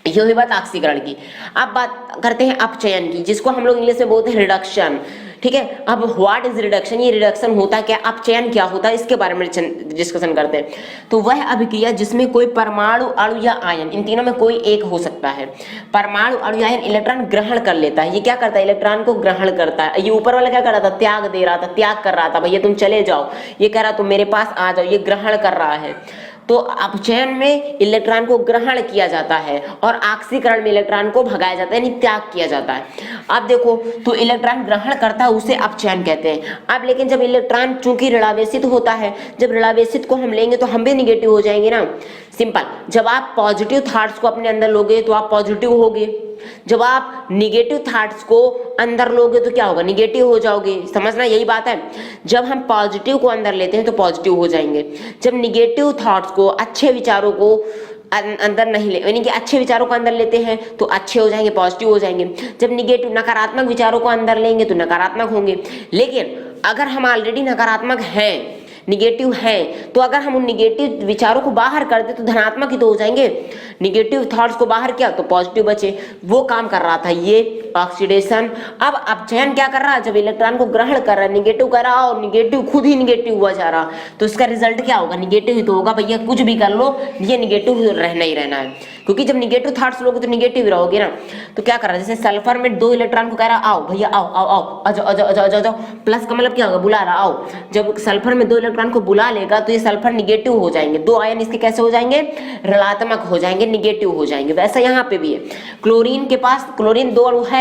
ये हुई बात ऑक्सीकरण की। अब बात करते हैं अपचयन की, जिसको हम लोग इंग्लिश में बोलते हैं रिडक्शन। ठीक है, अब व्हाट इज रिडक्शन, ये रिडक्शन होता क्या, अपचयन क्या होता है, इसके बारे में डिस्कशन करते हैं। तो वह अभिक्रिया जिसमें कोई परमाणु, अणु या आयन, इन तीनों में कोई एक हो सकता है। परमाणु, अणु या आयन इलेक्ट्रॉन ग्रहण कर लेता है, ये क्या करता है, इलेक्ट्रॉन को ग्रहण करता है। ये ऊपर वाला क्या कर रहा था, त्याग दे रहा था, त्याग कर रहा था, भैया तुम चले जाओ, ये कह रहा तुम मेरे पास आ जाओ, ये ग्रहण कर रहा है। तो अपचयन में इलेक्ट्रॉन को ग्रहण किया जाता है और ऑक्सीकरण में इलेक्ट्रॉन को भगाया जाता है, यानी त्याग किया जाता है। अब देखो, तो इलेक्ट्रॉन ग्रहण करता है उसे अपचयन कहते हैं। अब लेकिन जब इलेक्ट्रॉन चूंकि ऋणावेशित होता है, जब ऋणावेशित को हम लेंगे तो हम भी निगेटिव हो जाएंगे ना, सिंपल। जब आप पॉजिटिव थॉट्स को अपने अंदर लोगे तो आप पॉजिटिव होगे, जब आप निगेटिव थॉट्स को अंदर लोगे तो क्या होगा, निगेटिव हो जाओगे। समझना, यही बात है। जब हम पॉजिटिव को अंदर लेते हैं तो पॉजिटिव हो जाएंगे, जब निगेटिव थॉट्स को, अच्छे विचारों को अंदर नहीं ले, यानी कि अच्छे विचारों को अंदर लेते हैं तो अच्छे हो जाएंगे, पॉजिटिव हो जाएंगे। जब निगेटिव, नकारात्मक विचारों को अंदर लेंगे तो नकारात्मक होंगे। लेकिन अगर हम ऑलरेडी नकारात्मक हैं, निगेटिव हैं, तो अगर हम उन निगेटिव विचारों को बाहर कर दे तो धनात्मक ही तो हो जाएंगे। निगेटिव थॉट्स को बाहर किया तो पॉजिटिव बचे, वो काम कर रहा था ये ऑक्सीडेशन। अब अपचयन क्या कर रहा है, जब इलेक्ट्रॉन को ग्रहण कर रहा है, निगेटिव कर रहा और निगेटिव खुद ही निगेटिव हुआ जा रहा, तो इसका रिजल्ट क्या होगा, निगेटिव ही तो होगा भैया। कुछ भी कर लो, ये निगेटिव रहना ही रहना है, क्योंकि जब निगेटिव थॉट्स लोगे तो निगेटिव ही रहोगे ना। तो क्या कर रहा है, जैसे सल्फर में 2 इलेक्ट्रॉन को कह रहा आओ भैया, आओ आओ आओ, आ जाओ आ जाओ आ जाओ आ जाओ। प्लस का मतलब क्या होगा, बुला रहा, आओ। जब सल्फर में 2 इलेक्ट्रॉन को बुला लेगा तो ये सल्फर निगेटिव हो जाएंगे, 2 आयन इसके कैसे हो जाएंगे, ऋणात्मक हो जाएंगे, निगेटिव हो जाएंगे। वैसा यहाँ पे भी है। क्लोरीन के पास, क्लोरीन 2 अणु है,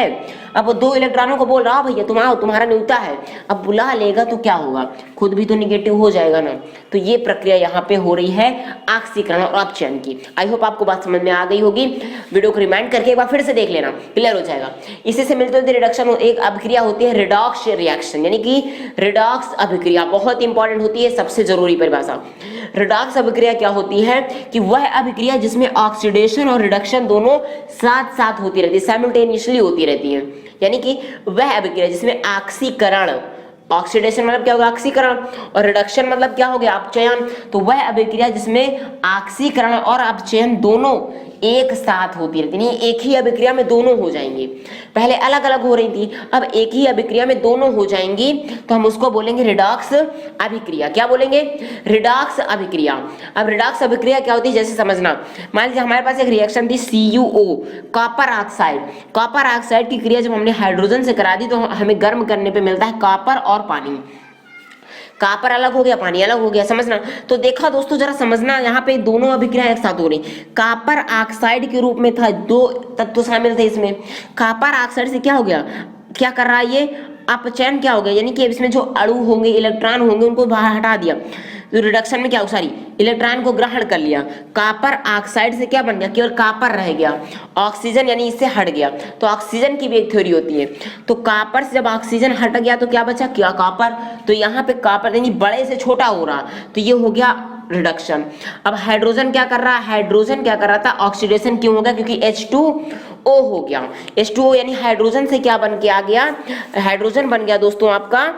अब वो 2 इलेक्ट्रॉनों को बोल रहा भैया तुम आओ, तुम्हारा न्यूनता है। अब बुला लेगा तो क्या होगा, खुद भी तो निगेटिव हो जाएगा ना। तो ये प्रक्रिया यहाँ पे हो रही है ऑक्सीकरण और अपचयन की। आई होप आपको बात समझ में आ गई होगी। वीडियो को रिमाइंड करके एक बार फिर से देख लेना, क्लियर हो जाएगा। इसी से मिलते जुलते रिडक्शन, एक अभिक्रिया होती है रिडॉक्स रिएक्शन, यानी कि रिडॉक्स अभिक्रिया बहुत इंपॉर्टेंट होती है, सबसे जरूरी परिभाषा। रिडॉक्स अभिक्रिया क्या होती है कि वह अभिक्रिया जिसमें ऑक्सीडेशन और रिडक्शन दोनों साथ साथ होती रहती है, साइमल्टेनियसली होती रहती है। यानी कि वह अभिक्रिया जिसमें ऑक्सीकरण, ऑक्सीडेशन मतलब क्या होगा, ऑक्सीकरण, और रिडक्शन मतलब क्या हो गया, अपचयन। तो वह अभिक्रिया जिसमें ऑक्सीकरण और अपचयन दोनों एक साथ होती रहती है, एक ही अभिक्रिया में दोनों हो जाएंगी। पहले अलग अलग हो रही थी, अब एक ही अभिक्रिया में दोनों हो जाएंगी, तो हम उसको बोलेंगे रिडॉक्स अभिक्रिया। क्या बोलेंगे, रिडॉक्स अभिक्रिया। अब रिडॉक्स अभिक्रिया क्या होती है, जैसे समझना, मान लीजिए हमारे पास एक रिएक्शन थी CuO, copper oxide. Copper oxide की क्रिया जब हमने हाइड्रोजन से करा दी तो हमें गर्म करने पे मिलता है कॉपर और पानी। कॉपर अलग हो गया, पानी अलग हो गया, समझना। तो देखा दोस्तों, जरा समझना, यहाँ पे दोनों अभिक्रिया एक साथ हो रही। कॉपर ऑक्साइड के रूप में था, 2 तत्व शामिल थे इसमें। कॉपर ऑक्साइड से क्या हो गया, क्या कर रहा है ये, अपचयन क्या हो गया, यानी कि इसमें जो अणु होंगे, इलेक्ट्रॉन होंगे, उनको बाहर हटा दिया। तो रिडक्शन में क्या, सॉरी, इलेक्ट्रॉन को ग्रहण कर लिया। कॉपर ऑक्साइड से क्या बन गया, केवल कॉपर रह गया, ऑक्सीजन यानी इससे हट गया। तो ऑक्सीजन की भी एक थ्योरी होती है। तो कॉपर से जब ऑक्सीजन हट गया तो क्या बचा, क्या, कॉपर। तो यहाँ पे कॉपर यानी बड़े से छोटा हो रहा, तो ये हो गया रिडक्शन। अब हाइड्रोजन क्या कर रहा है, हाइड्रोजन क्या कर रहा था, ऑक्सीडेशन क्यों हो गया, क्योंकि H2O हो गया। H2O यानी हाइड्रोजन से क्या बन के आ गया, हाइड्रोजन बन गया दोस्तों आपका,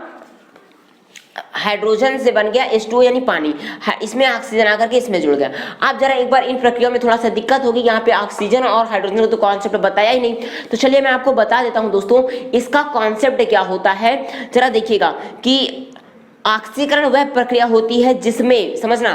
हाइड्रोजन से बन गया H2O यानी पानी, इसमें ऑक्सीजन आकर के इसमें जुड़ गया। आप जरा एक बार इन प्रक्रियाओं में थोड़ा सा दिक्कत होगी, यहाँ पे ऑक्सीजन और हाइड्रोजन का तो कॉन्सेप्ट बताया ही नहीं, तो चलिए मैं आपको बता देता हूँ दोस्तों, इसका कॉन्सेप्ट क्या होता है। जरा देखिएगा कि ऑक्सीकरण वह प्रक्रिया होती है जिसमें, समझना,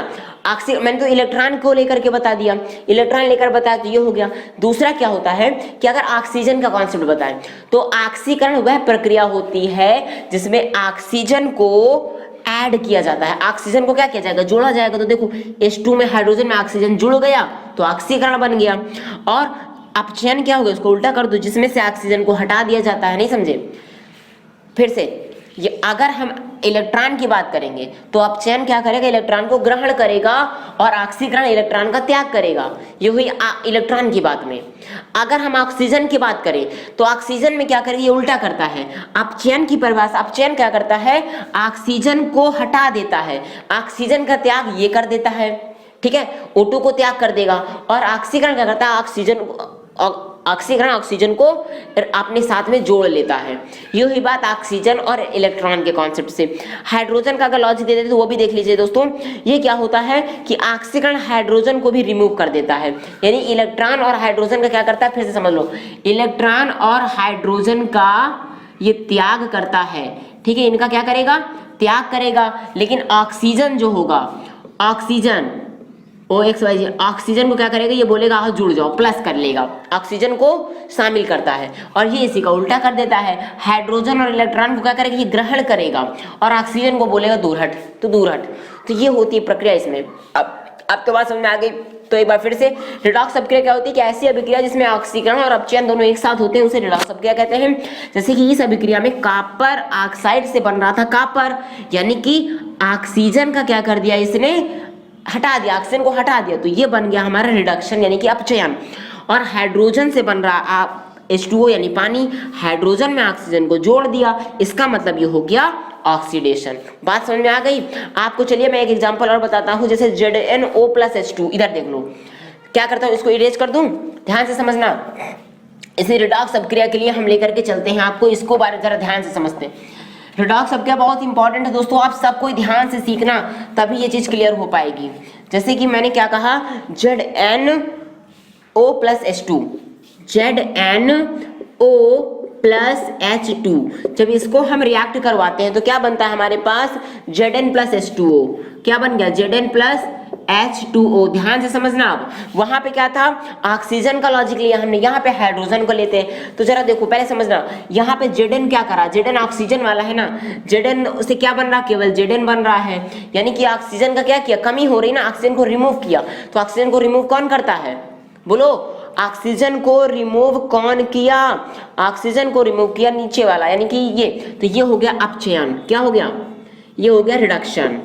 मैंने तो इलेक्ट्रॉन को लेकर के बता दिया, इलेक्ट्रॉन लेकर बताया तो ये हो गया। दूसरा क्या होता है कि अगर ऑक्सीजन का कॉन्सेप्ट बताएं तो ऑक्सीकरण वह प्रक्रिया होती है जिसमें ऑक्सीजन को ऐड किया जाता है। ऑक्सीजन को क्या किया जाएगा, जोड़ा जाएगा। तो देखो H2 में हाइड्रोजन में ऑक्सीजन जुड़ गया तो ऑक्सीकरण बन गया। और अपचयन क्या होगा, उसको उल्टा कर दो, जिसमें से ऑक्सीजन को हटा दिया जाता है। नहीं समझे, फिर से ये अगर हम इलेक्ट्रॉन की बात करेंगे तो अपचयन क्या करेगा, इलेक्ट्रॉन को ग्रहण करेगा और ऑक्सीकरण इलेक्ट्रॉन का त्याग करेगा। ये हुई इलेक्ट्रॉन की बात में। अगर हम ऑक्सीजन की बात करें तो ऑक्सीजन में क्या करेगा, ये उल्टा करता है। अपचयन की परिभाषा, अपचयन क्या करता है, ऑक्सीजन को हटा देता है, ऑक्सीजन का त्याग ये कर देता है, ठीक है, O2 को त्याग कर देगा। और ऑक्सीकरण क्या करता है, ऑक्सीकरण ऑक्सीजन को अपने साथ में जोड़ लेता है। ये हुई बात ऑक्सीजन और इलेक्ट्रॉन के कॉन्सेप्ट से। हाइड्रोजन का अगर लॉजिक दे देते तो वो भी देख लीजिए दोस्तों। ये क्या होता है कि ऑक्सीकरण हाइड्रोजन को भी रिमूव कर देता है, यानी इलेक्ट्रॉन और हाइड्रोजन का क्या करता है, फिर से समझ लो, इलेक्ट्रॉन और हाइड्रोजन का ये त्याग करता है, ठीक है, इनका क्या करेगा, त्याग करेगा। लेकिन ऑक्सीजन जो होगा, ऑक्सीजन OXYZ, ऑक्सीजन को क्या करेगा, ये बोलेगा आओ जुड़ जाओ, प्लस कर लेगा, ऑक्सीजन को शामिल करता है। और ये इसी का उल्टा कर देता है, हाइड्रोजन और इलेक्ट्रॉन को क्या करेगा, ये ग्रहण करेगा और ऑक्सीजन को बोलेगा दूर हट, तो दूर हट। तो ये होती है प्रक्रिया इसमें। अब आपके बात समझ में आ गई? तो एक बार फिर से, रिडॉक्स अभिक्रिया क्या होती है कि ऐसी अभिक्रिया जिसमें ऑक्सीकरण और अपचयन दोनों एक साथ होते हैं उसे रिडॉक्स अभिक्रिया कहते हैं। जैसे कि इस अभिक्रिया में कॉपर ऑक्साइड से बन रहा था कॉपर, यानी कि ऑक्सीजन का क्या कर दिया इसने, हटा दिया, ऑक्सीजन को हटा दिया, तो ये बन गया हमारा रिडक्शन यानी कि अपचयन। और हाइड्रोजन से बन रहा H2O यानी पानी, हाइड्रोजन में ऑक्सीजन को जोड़ दिया, इसका मतलब ये हो गया ऑक्सीडेशन। बात समझ में आ गई आपको? चलिए मैं एक एग्जांपल और बताता हूं, जैसे ZnO+H2, इधर देख लो क्या करता हूं, इसको इरेज कर दूं, ध्यान से समझना। इसे रिडॉक्स अभिक्रिया के लिए हम लेकर के चलते हैं आपको, इसको बारे जरा ध्यान से समझते हैं। रिडॉक्स अभिक्रिया बहुत इंपॉर्टेंट है दोस्तों, आप सबको ध्यान से सीखना तभी ये चीज क्लियर हो पाएगी। जैसे कि मैंने क्या कहा, ZnO+H2, ZnO+H2, जब इसको हम रिएक्ट करवाते हैं तो क्या बनता है हमारे पास, Zn+H2O। क्या बन गया, Zn+H2O। ध्यान से समझना। अब वहां पे क्या था, ऑक्सीजन का लॉजिक लिया हमने, यहाँ पे हाइड्रोजन को लेते हैं। तो जरा देखो पहले समझना, यहाँ पे Zn क्या करा, Zn ऑक्सीजन वाला है ना, Zn से क्या बन रहा, केवल Zn बन रहा है, यानी कि ऑक्सीजन का क्या किया, कमी हो रही ना, ऑक्सीजन को रिमूव किया। तो ऑक्सीजन को रिमूव कौन करता है, बोलो, ऑक्सीजन को रिमूव कौन किया, ऑक्सीजन को रिमूव किया नीचे वाला, यानी कि ये। तो ये हो गया अपचयन, क्या हो गया, ये हो गया रिडक्शन।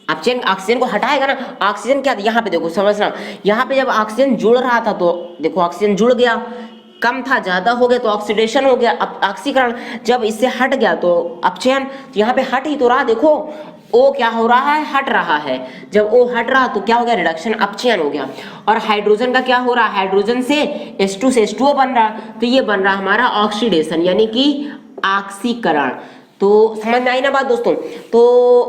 अपचयन ऑक्सीजन को हटाएगा ना, ऑक्सीजन क्या, यहाँ पे देखो समझना, यहाँ पे जब ऑक्सीजन जुड़ रहा था तो देखो ऑक्सीजन जुड़ गया, कम था ज्यादा हो गया तो ऑक्सीडेशन हो गया, ऑक्सीकरण। जब इससे हट गया तो अपचयन, तो यहाँ पे हट ही तो रहा, देखो O क्या हो रहा है, हट रहा है। जब O हट रहा तो क्या हो गया, रिडक्शन, अपचयन हो गया। और हाइड्रोजन का क्या हो रहा है, हाइड्रोजन से H2 से H2O बन रहा, तो ये बन रहा हमारा ऑक्सीडेशन यानी कि ऑक्सीकरण। तो समझ में आई ना बात दोस्तों? तो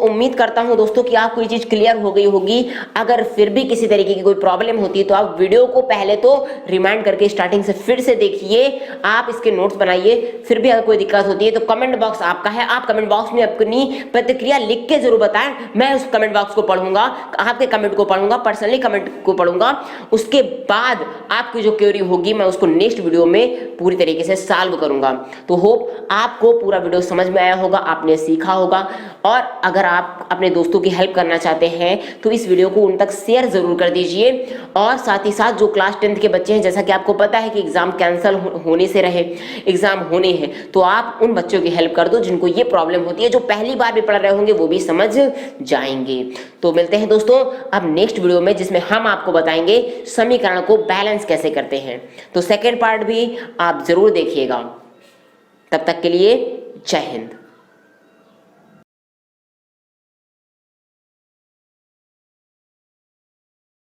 उम्मीद करता हूं दोस्तों कि आपको ये चीज क्लियर हो गई होगी। अगर फिर भी किसी तरीके की कोई प्रॉब्लम होती है तो आप वीडियो को पहले तो रिमाइंड करके स्टार्टिंग से फिर से देखिए, आप इसके नोट्स बनाइए। फिर भी अगर कोई दिक्कत होती है तो कमेंट बॉक्स आपका है, आप कमेंट बॉक्स में अपनी प्रतिक्रिया लिख के जरूर बताएं। मैं उस कमेंट बॉक्स को पढ़ूंगा, आपके कमेंट को पढ़ूंगा, पर्सनली कमेंट को पढ़ूंगा। उसके बाद आपकी जो क्वेरी होगी मैं उसको नेक्स्ट वीडियो में पूरी तरीके से सॉल्व करूंगा। तो होप आपको पूरा वीडियो समझ में आया होगा, आपने सीखा होगा। और अगर आप अपने दोस्तों की हेल्प करना चाहते हैं तो इस वीडियो को उन तक शेयर जरूर कर दीजिए। और साथ ही साथ जो क्लास 10th के बच्चे हैं, जैसा कि आपको पता है कि एग्जाम कैंसिल होने से रहे, एग्जाम होने हैं, तो आप उन बच्चों की हेल्प कर दो जिनको ये प्रॉब्लम होती है, जो पहली बार भी पढ़ रहे होंगे वो भी समझ जाएंगे। तो मिलते हैं दोस्तों अब नेक्स्ट वीडियो में, जिसमें हम आपको बताएंगे समीकरण को बैलेंस कैसे करते हैं। तो सेकेंड पार्ट भी आप जरूर देखिएगा। तब तक के लिए जय हिंद।